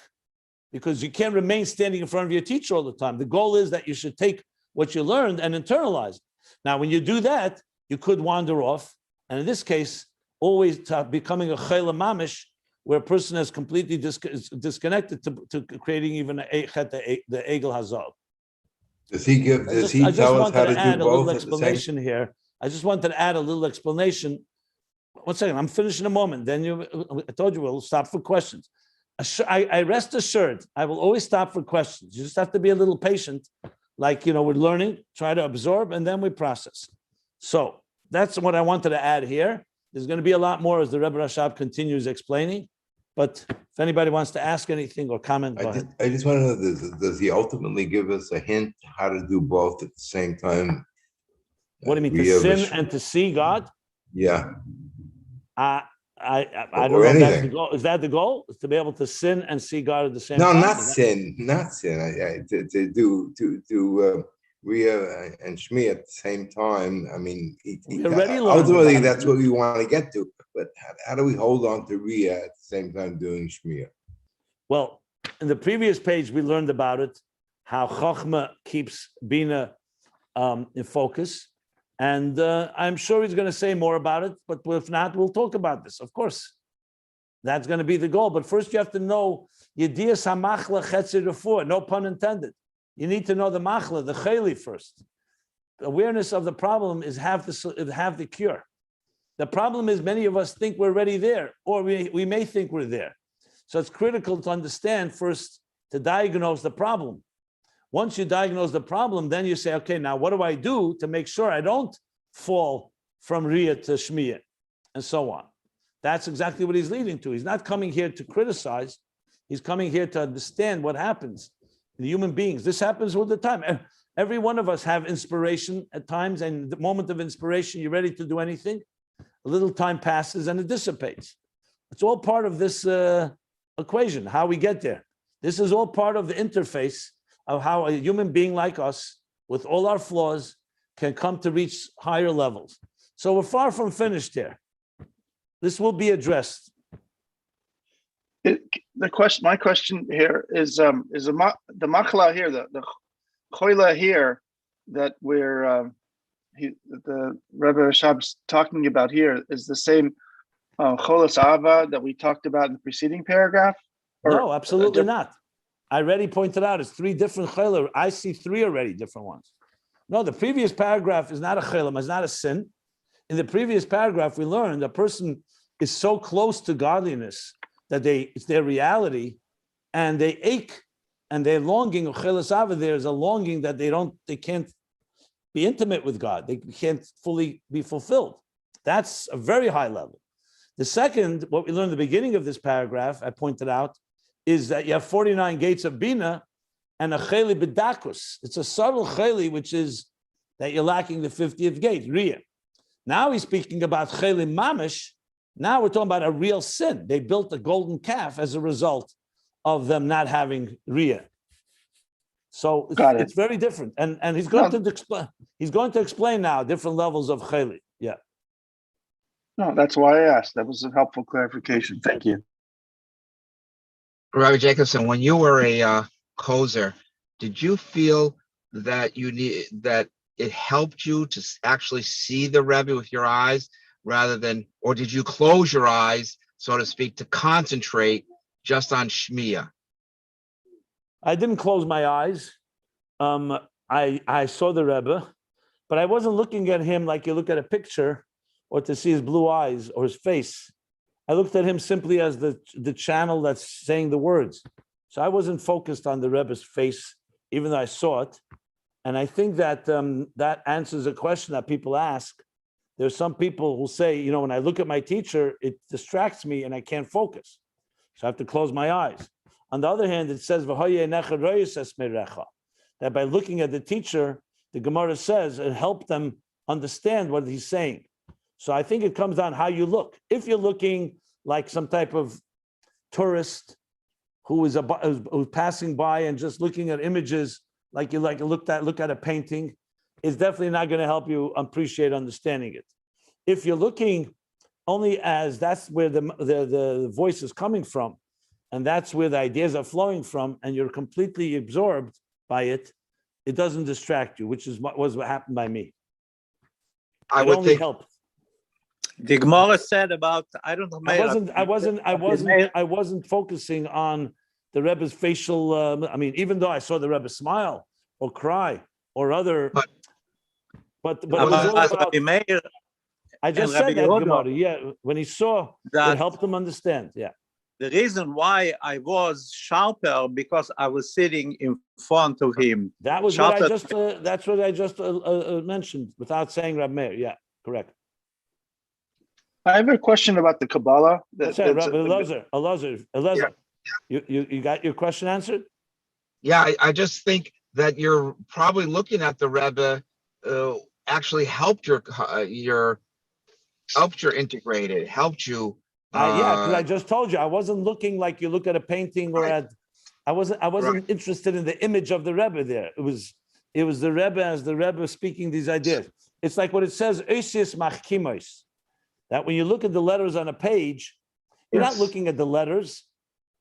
because you can't remain standing in front of your teacher all the time. The goal is that you should take what you learned and internalize it. Now, when you do that, you could wander off, and in this case, always becoming a Choleh Mamish, where a person is completely disconnected to creating even the Egel Hazav. Does he tell us how to do both at the same? Here. I just wanted to add a little explanation. 1 second, I'm finishing in a moment. Then I told you we'll stop for questions. I rest assured, I will always stop for questions. You just have to be a little patient. Like, we're learning, try to absorb, and then we process. So that's what I wanted to add here. There's going to be a lot more as the Rebbe Rashab continues explaining. But if anybody wants to ask anything or comment, go ahead. I just want to know, does he ultimately give us a hint how to do both at the same time? What do you mean, to sin and to see God? Yeah. I don't know if that's the goal. Is that the goal? Is to be able to sin and see God at the same time? No, not sin. To do Riyah and Shmi at the same time. I mean, ultimately that's what we want to get to. But how do we hold on to Riyah at the same time doing Shmi? Well, in the previous page we learned about it, how Chochma keeps Bina in focus. And I'm sure he's going to say more about it, but if not, we'll talk about this. Of course, that's going to be the goal. But first, you have to know Yediyas HaMachla Chetzer Refuah, no pun intended. You need to know the Machla, the Cheli first. Awareness of the problem is have the cure. The problem is many of us think we're already there, or we may think we're there. So it's critical to understand first to diagnose the problem. Once you diagnose the problem, then you say, okay, now what do I do to make sure I don't fall from Riyah to Shmiyah, and so on. That's exactly what he's leading to. He's not coming here to criticize. He's coming here to understand what happens in human beings. This happens all the time. Every one of us have inspiration at times, and the moment of inspiration, you're ready to do anything. A little time passes and it dissipates. It's all part of this equation, how we get there. This is all part of the interface of how a human being like us, with all our flaws, can come to reach higher levels. So we're far from finished here. This will be addressed. My question here is the machla here, the Choleh here that the Rebbe Rashab's talking about here is the same Cholas Ava that we talked about in the preceding paragraph? No, absolutely not. I already pointed out it's 3 different Choleh. I see 3 already different ones. No, the previous paragraph is not a Choleh, it's not a sin. In the previous paragraph, we learned a person is so close to godliness that it's their reality, and they ache and they're longing. Cholas Ava, there's a longing that they can't be intimate with God. They can't fully be fulfilled. That's a very high level. The second, what we learned at the beginning of this paragraph, I pointed out, is that you have 49 gates of Bina and a Cheli B'dakus. It's a subtle Cheli, which is that you're lacking the 50th gate, Riyah. Now he's speaking about chelim mamish. Now we're talking about a real sin. They built a golden calf as a result of them not having riyah. So it's very different, and he's going to explain. He's going to explain now different levels of cheli. Yeah. No, that's why I asked. That was a helpful clarification. Thank you. Rabbi Jacobson, when you were a kozer, did you feel that it helped you to actually see the Rebbe with your eyes rather than, or did you close your eyes, so to speak, to concentrate just on Shmiya? I didn't close my eyes. I saw the Rebbe, but I wasn't looking at him like you look at a picture or to see his blue eyes or his face. I looked at him simply as the channel that's saying the words. So I wasn't focused on the Rebbe's face, even though I saw it. And I think that that answers a question that people ask. There's some people who say, when I look at my teacher, it distracts me and I can't focus. So I have to close my eyes. On the other hand, it says, that by looking at the teacher, the Gemara says it helped them understand what he's saying. So I think it comes down how you look. If you're looking like some type of tourist who is who's passing by and just looking at images, like look at a painting, it's definitely not going to help you appreciate understanding it. If you're looking only as that's where the voice is coming from, and that's where the ideas are flowing from, and you're completely absorbed by it, it doesn't distract you, which is what happened by me. I would think help. The Gemara said about I wasn't focusing on the Rebbe's facial. Even though I saw the Rebbe smile or cry or other, but it was all about. I just said that Gemara. Yeah, when he saw, it helped him understand. Yeah. The reason why I was sharper because I was sitting in front of him. That was what I just. That's what I just mentioned without saying Rabbi Meir. Yeah, correct. I have a question about the Kabbalah. Elazar. Yeah. You got your question answered? Yeah, I just think that you're probably looking at the Rebbe actually helped your integrate it, helped you. Because I just told you I wasn't looking like you look at a painting or I wasn't interested in the image of the Rebbe there. It was the Rebbe as the Rebbe speaking these ideas. It's like what it says, Oisius machkimois, that when you look at the letters on a page, you're not looking at the letters.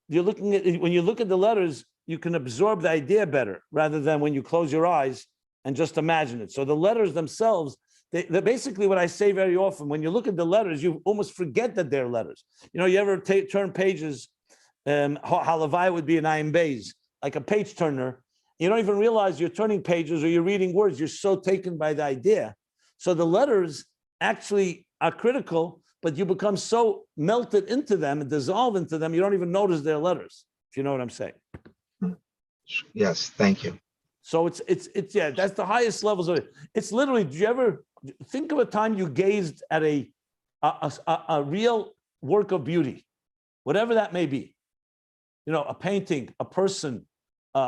You're looking at when you look at the letters, you can absorb the idea better rather than when you close your eyes and just imagine it. So the letters themselves, they're basically what I say very often. When you look at the letters, you almost forget that they're letters. You ever turn pages, Halavai would be an Ayin Beis, like a page turner. You don't even realize you're turning pages or you're reading words. You're so taken by the idea. So the letters actually are critical, but you become so melted into them and dissolve into them, you don't even notice they're letters, if you know what I'm saying. Yes, thank you. So it's that's the highest levels of it. It's literally, do you ever think of a time you gazed at a real work of beauty, whatever that may be, a painting, a person,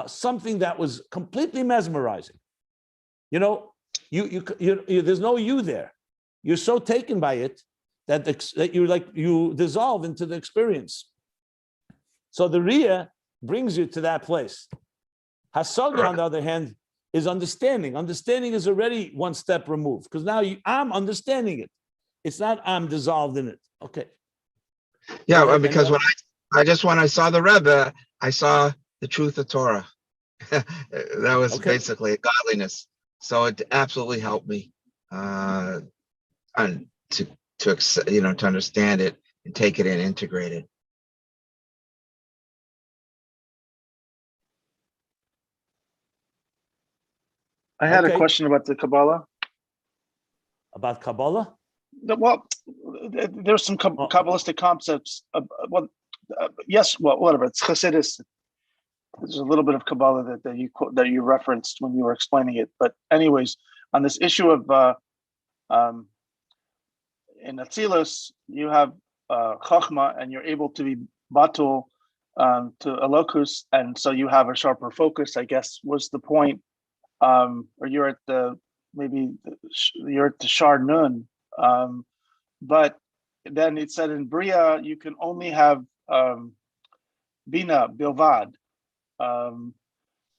something that was completely mesmerizing. There's no you there. You're so taken by it that you dissolve into the experience. So the Riyah brings you to that place. Hasaga, on the other hand, is understanding. Understanding is already one step removed because now I'm understanding it. It's not I'm dissolved in it. Okay. Yeah, because when I saw the Rebbe, I saw the truth of Torah. That was basically a godliness. So it absolutely helped me to understand it and take it and integrate it. I had a question about the Kabbalah. About Kabbalah? Well, there's some Kabbalistic concepts. Whatever. It's Chassidus. There's a little bit of Kabbalah that you referenced when you were explaining it. But anyways, on this issue of in Atzilus, you have Chochma, and you're able to be batul to Elokus, and so you have a sharper focus, I guess, was the point. Or you're at the Shar Nun, But then it said in Bria, you can only have Binah, Bilvad.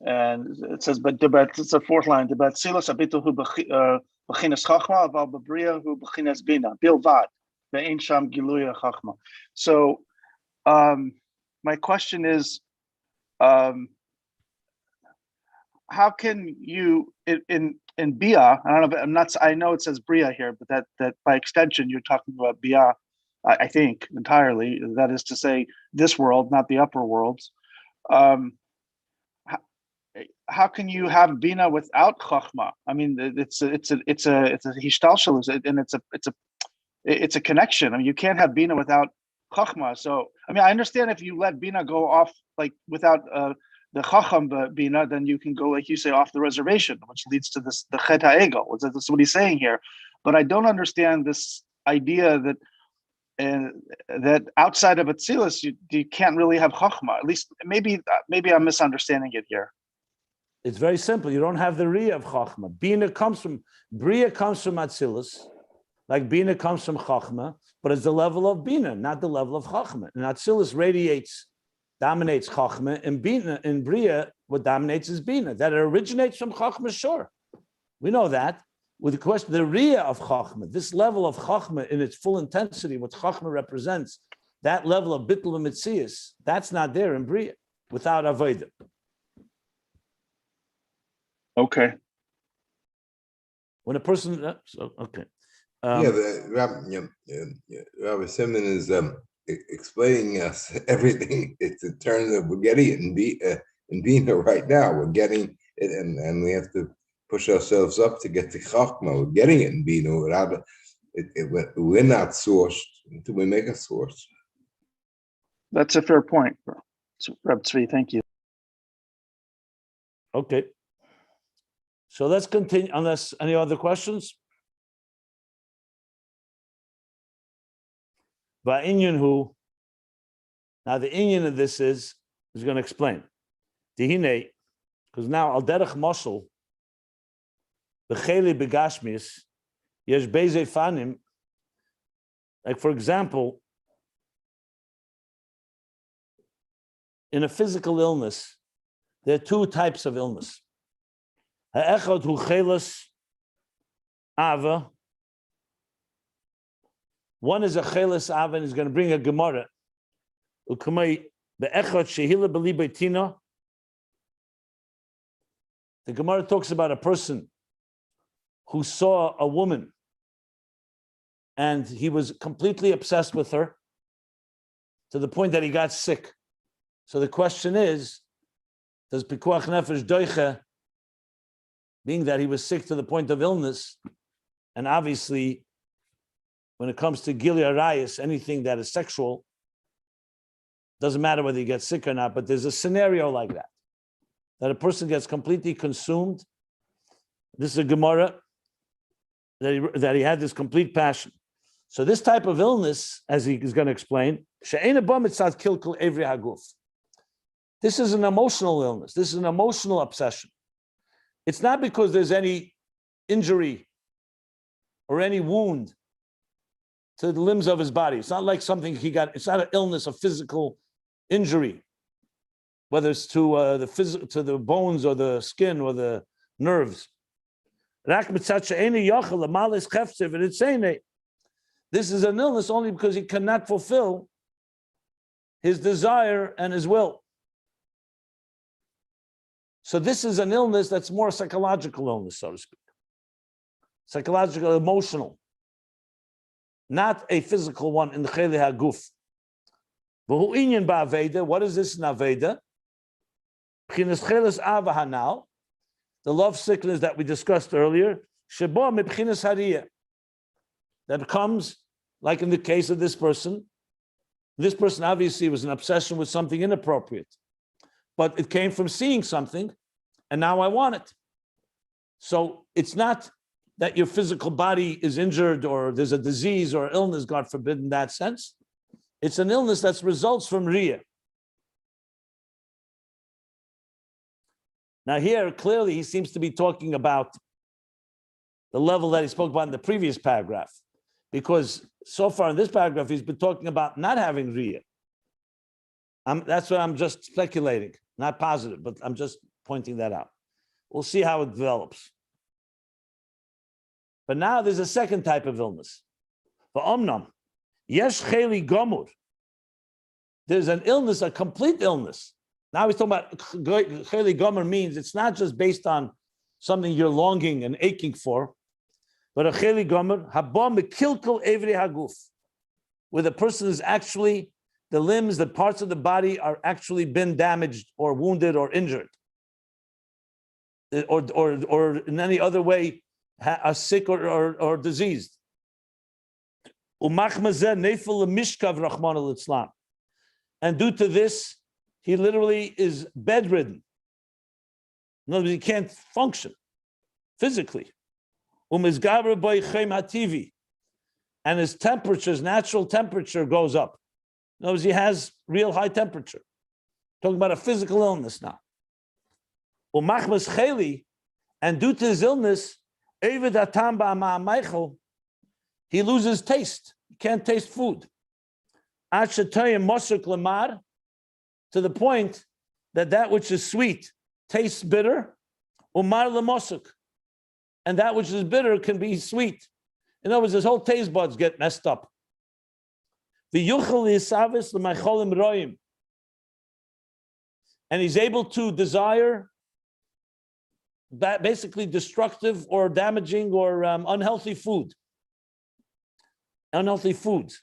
And it says, but it's a fourth line. But Silas Abituhu Bechinas Chochma, Aval Bria who Bechinas Binah, Bilvad, the Ein Sham Giluya Chochma. So my question is, how can you in Bia? I don't know. I know it says Bria here, but that by extension you're talking about Bia. I think entirely. That is to say, this world, not the upper worlds. How can you have Binah without Chochma? I mean, it's a hishtalshelus, and it's a connection. I mean, you can't have Binah without Chochma. So, I mean, I understand if you let Binah go off like without the Chacham Binah, then you can go, like you say, off the reservation, which leads to the Chet HaEgel. That's what he's saying here. But I don't understand this idea that that outside of Atzilus, you can't really have Chochma. At least, maybe I'm misunderstanding it here. It's very simple. You don't have the Riyah of Chochma. Bria comes from Atzilus, like Binah comes from Chochma, but it's the level of Binah, not the level of Chochma. And Atzilus dominates Chochma, and Binah, in Bria, what dominates is Binah. That it originates from Chochma, sure. We know that. With the question, the Riyah of Chochma, this level of Chochma in its full intensity, what Chochma represents, that level of Bittul Mitzias, that's not there in Bria without Avodah. Okay. When a person, okay. Rabbi Simon is explaining us everything. It's in terms of we're getting it in Binah right now. We're getting it, and we have to push ourselves up to get to Chochma. We're getting it in Binah without we're not sourced until we make a source. That's a fair point, Reb Tzvi. Thank you. Okay. So let's continue, unless any other questions. By Inyan who, now the Inyan of this is going to explain. Dihine, because now al derech moshel, b'cheli begashmis, yesh beze fanim, like for example, in a physical illness, there are two types of illness. Ha'echad hu chelas ava. One is a chelas ava, and is going to bring a gemara. Ukamei be'echad shehila b'li beitina. The Gemara talks about a person who saw a woman and he was completely obsessed with her to the point that he got sick. So the question is, does pikuach nefesh doiche, being that he was sick to the point of illness, and obviously when it comes to Gili Arayis, anything that is sexual, doesn't matter whether you get sick or not, but there's a scenario like that a person gets completely consumed. This is a Gemara that he had this complete passion. So this type of illness, as he is going to explain, this is an emotional illness. This is an emotional obsession. It's not because there's any injury or any wound to the limbs of his body. It's not like something he got. It's not an illness, a physical injury, whether it's to the bones or the skin or the nerves. This is an illness only because he cannot fulfill his desire and his will. So this is an illness that's more psychological illness, so to speak. Psychological, emotional. Not a physical one in the Choleh HaGuf. What is this in Aveda? The love sickness that we discussed earlier, that comes, like in the case of this person. This person obviously was an obsession with something inappropriate, but it came from seeing something, and now I want it. So it's not that your physical body is injured or there's a disease or illness, God forbid, in that sense. It's an illness that results from Riyah. Now here, clearly, he seems to be talking about the level that he spoke about in the previous paragraph. because so far in this paragraph, he's been talking about not having Riyah. That's what I'm just speculating, not positive, but I'm just pointing that out. We'll see how it develops. But now there's a second type of illness. V'omnam, yesh cheli gomur. There's an illness, a complete illness. Now he's talking about cheli gomur means it's not just based on something you're longing and aching for, but a cheli gomur, haba mekilkel evri haguf, where the person is actually, the limbs, the parts of the body are actually been damaged or wounded or injured, or in any other way are sick or diseased. And due to this, he literally is bedridden. In other words, he can't function physically. And his temperature, his natural temperature goes up. In other words, he has real high temperature. Talking about a physical illness now. And due to his illness, he loses taste. He can't taste food. To the point that which is sweet tastes bitter, and that which is bitter can be sweet. In other words, his whole taste buds get messed up. And he's able to desire basically destructive or damaging or unhealthy food. Unhealthy foods.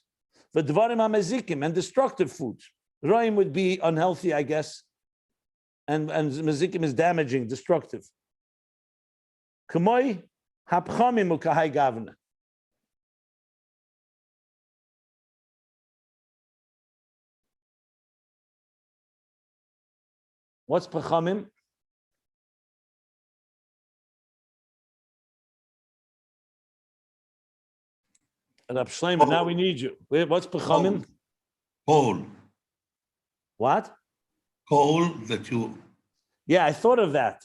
And destructive foods. Roim would be unhealthy, I guess. And mezikim is damaging, destructive. Kamoi hapchamim ukahai gavna. What's pachamim? Rab Shlomo, now we need you. What's pachamim? Coal. What? Coal that you. Yeah, I thought of that.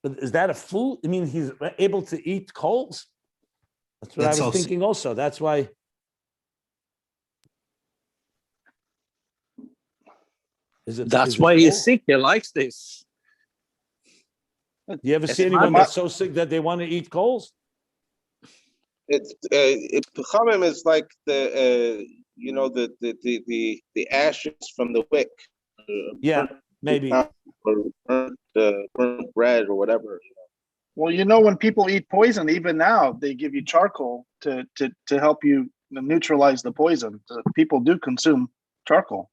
But is that a food? I mean, he's able to eat coals? That's what I was thinking also. That's why. That's why he's sick. He likes this. You ever see anyone that's so sick that they want to eat coals? Pechamim is like the ashes from the wick. Yeah, maybe. Or burnt bread or whatever. Well, when people eat poison, even now they give you charcoal to help you neutralize the poison. So people do consume charcoal.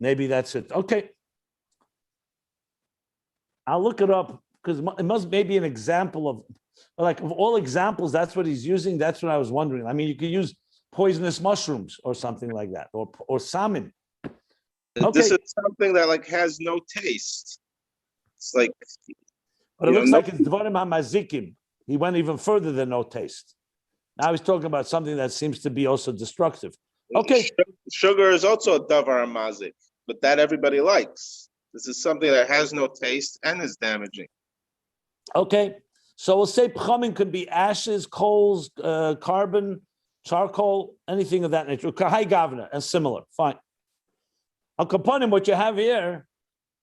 Maybe that's it. Okay. I'll look it up because it must maybe an example of all examples, that's what he's using. That's what I was wondering. I mean, you could use poisonous mushrooms or something like that, or salmon. Okay. This is something that has no taste. It's like, but it looks like it's Dvarim HaMazikim. He went even further than no taste. Now he's talking about something that seems to be also destructive. Okay. Sugar is also a davar mazik, but that everybody likes. This is something that has no taste and is damaging. Okay. So we'll say pchamin could be ashes, coals, carbon, charcoal, anything of that nature. Kahai gavna and similar. Fine. Al kaponim, what you have here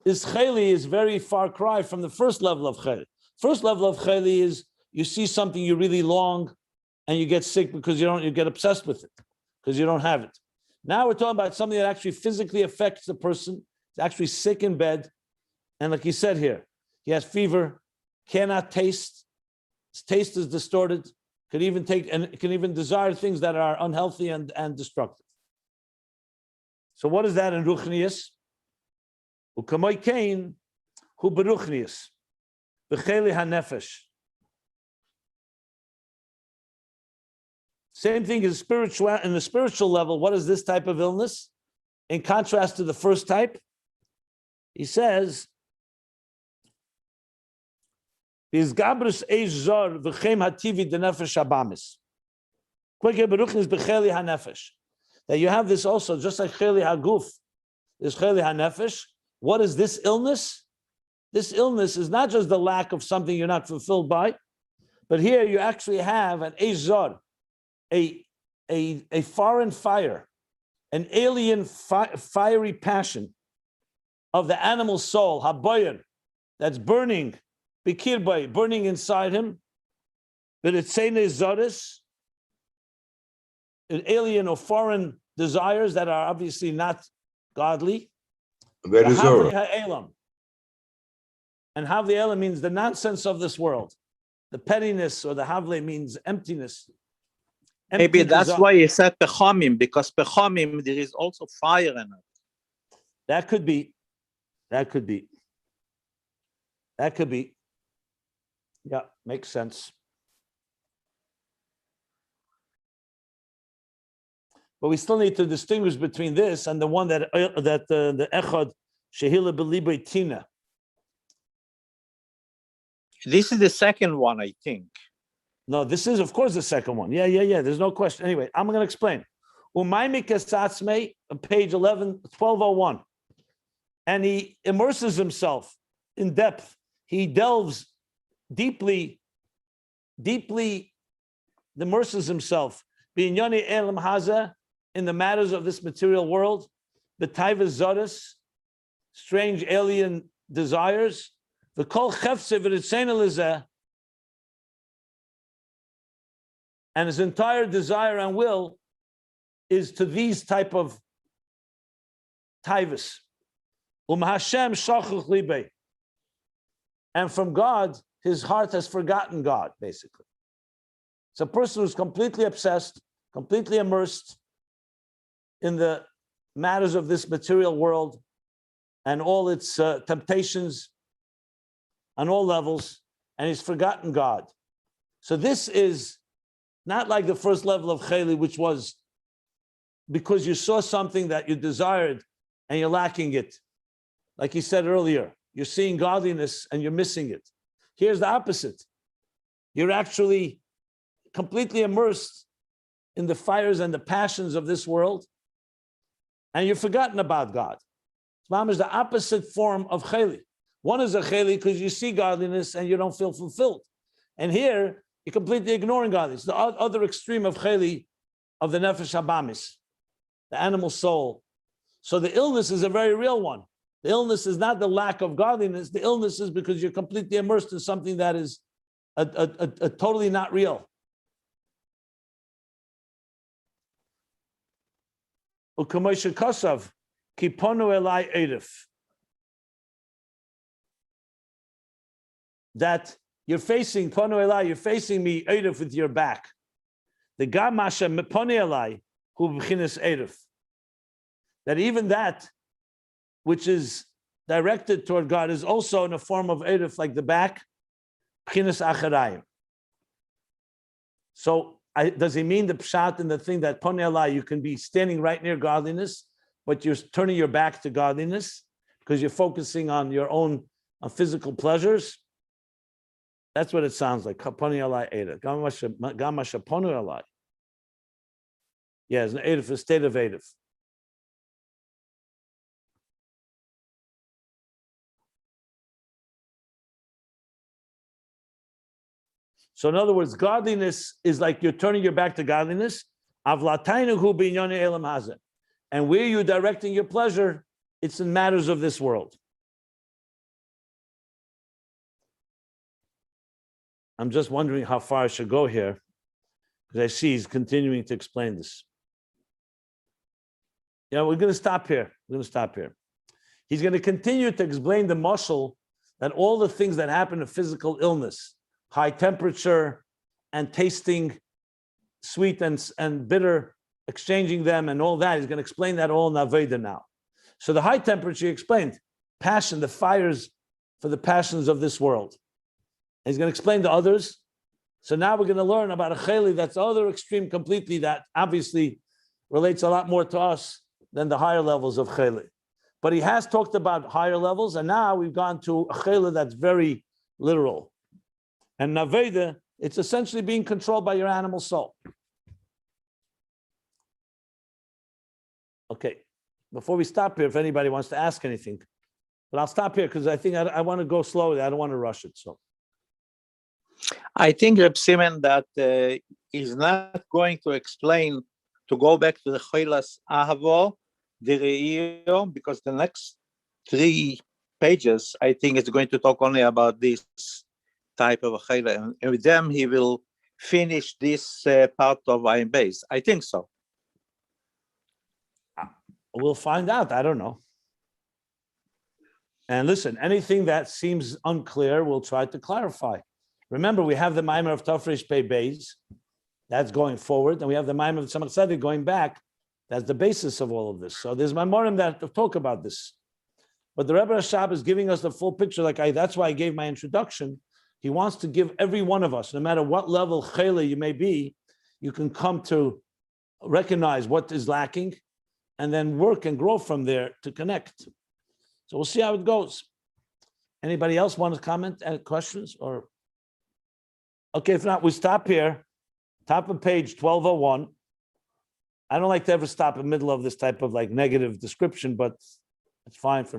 is cheli is very far cry from the first level of cheli. First level of cheli is you see something you really long and you get sick because you get obsessed with it because you don't have it. Now we're talking about something that actually physically affects the person. He's actually sick in bed. And like he said here, he has fever, cannot taste. His taste is distorted, can even desire things that are unhealthy and destructive. So what is that in Ruchnius? Ukamoi kain hu beruchnius b'cheli hanefesh. Same thing is spiritual. In the spiritual level, what is this type of illness? In contrast to the first type, he says, is gabrus eish zor v'chem hativi denefesh habamis. Kweke beruchnius b'cheli hanefesh. That you have this also, just like cheli haguf, is cheli hanefesh. What is this illness? This illness is not just the lack of something you're not fulfilled by, but here you actually have an eish zor. a foreign fire, an alien fiery passion of the animal soul, haboyan, that's burning, bikirbai, burning inside him, that it's saying zodis, an alien or foreign desires that are obviously not godly. And havli elam means the nonsense of this world. The pettiness or the havli means emptiness. Maybe that's why he said pechomim, because pechomim, there is also fire in it. That could be. That could be. That could be. Yeah, makes sense. But we still need to distinguish between this and the one that the echad shehila b'libay tina. This is the second one, I think. No, this is, of course, the second one. Yeah. There's no question. Anyway, I'm going to explain. Umaymi kasatzmei, on page 1201. And he immerses himself in depth. He delves deeply, immerses himself b'inyani elam haza, in the matters of this material world, the taiva zodis, strange alien desires, the kol chefse v'ritzena, and his entire desire and will is to these type of taivas. Hashem shachuch libei, and from God, his heart has forgotten God. Basically, it's a person who's completely obsessed, completely immersed in the matters of this material world and all its temptations on all levels, and he's forgotten God. So this is not like the first level of Choleh, which was because you saw something that you desired and you're lacking it. Like he said earlier, you're seeing godliness and you're missing it. Here's the opposite. You're actually completely immersed in the fires and the passions of this world, and you've forgotten about God. Islam is the opposite form of Choleh. One is a Choleh because you see godliness and you don't feel fulfilled. And here, you're completely ignoring godliness. The other extreme of Choleh, of the Nefesh Habamis, the animal soul. So the illness is a very real one. The illness is not the lack of godliness. The illness is because you're completely immersed in something that is a totally not real. U'kamoshe kosav, ki ponu elai eirif. That you're facing, ponu elai, you're facing me eirif with your back. The gamasha ponu elai, hu b'chinas eirif. That even that which is directed toward God is also in a form of eirif, like the back, b'chinas acharayim. So does he mean the pshat in the thing that ponu elai, you can be standing right near godliness, but you're turning your back to godliness because you're focusing on your own physical pleasures? That's what it sounds like. Ponu elai eirif. Gamasha ponu elai. Yeah, it's an eirif, a state of eirif. So in other words, godliness is like you're turning your back to godliness. And where you're directing your pleasure, it's in matters of this world. I'm just wondering how far I should go here, because I see he's continuing to explain this. Yeah, we're going to stop here. He's going to continue to explain the mashal that all the things that happen to physical illness, high temperature and tasting sweet and bitter, exchanging them and all that. He's going to explain that all in Aveda now. So the high temperature, he explained, passion, the fires for the passions of this world. And he's going to explain the others. So now we're going to learn about a Choleh that's the other extreme completely, that obviously relates a lot more to us than the higher levels of Choleh. But he has talked about higher levels, and now we've gone to a Choleh that's very literal. And Naveda, it's essentially being controlled by your animal soul. Okay, before we stop here, if anybody wants to ask anything, but I'll stop here because I think I want to go slowly. I don't want to rush it. So I think, Reb Simon, that is not going to explain, to go back to the Cholas Ahavo, the Re'io, because the next 3 pages, I think, is going to talk only about this type of a Cholah. And with them, he will finish this part of Ayin Beis. I think so. We'll find out. I don't know. And listen, anything that seems unclear, we'll try to clarify. Remember, we have the Maimer of Tafresh Pei Beis. That's going forward. And we have the Maimer of Tzemach Tzedek going back. That's the basis of all of this. So there's Maimorim that talk about this. But the Rebbe Rashab is giving us the full picture. That's why I gave my introduction. He wants to give every one of us, no matter what level Choleh you may be, you can come to recognize what is lacking and then work and grow from there to connect. So we'll see how it goes. Anybody else want to comment, any questions? Or okay, if not, we stop here. Top of page 1201. I don't like to ever stop in the middle of this type of like negative description, but it's fine for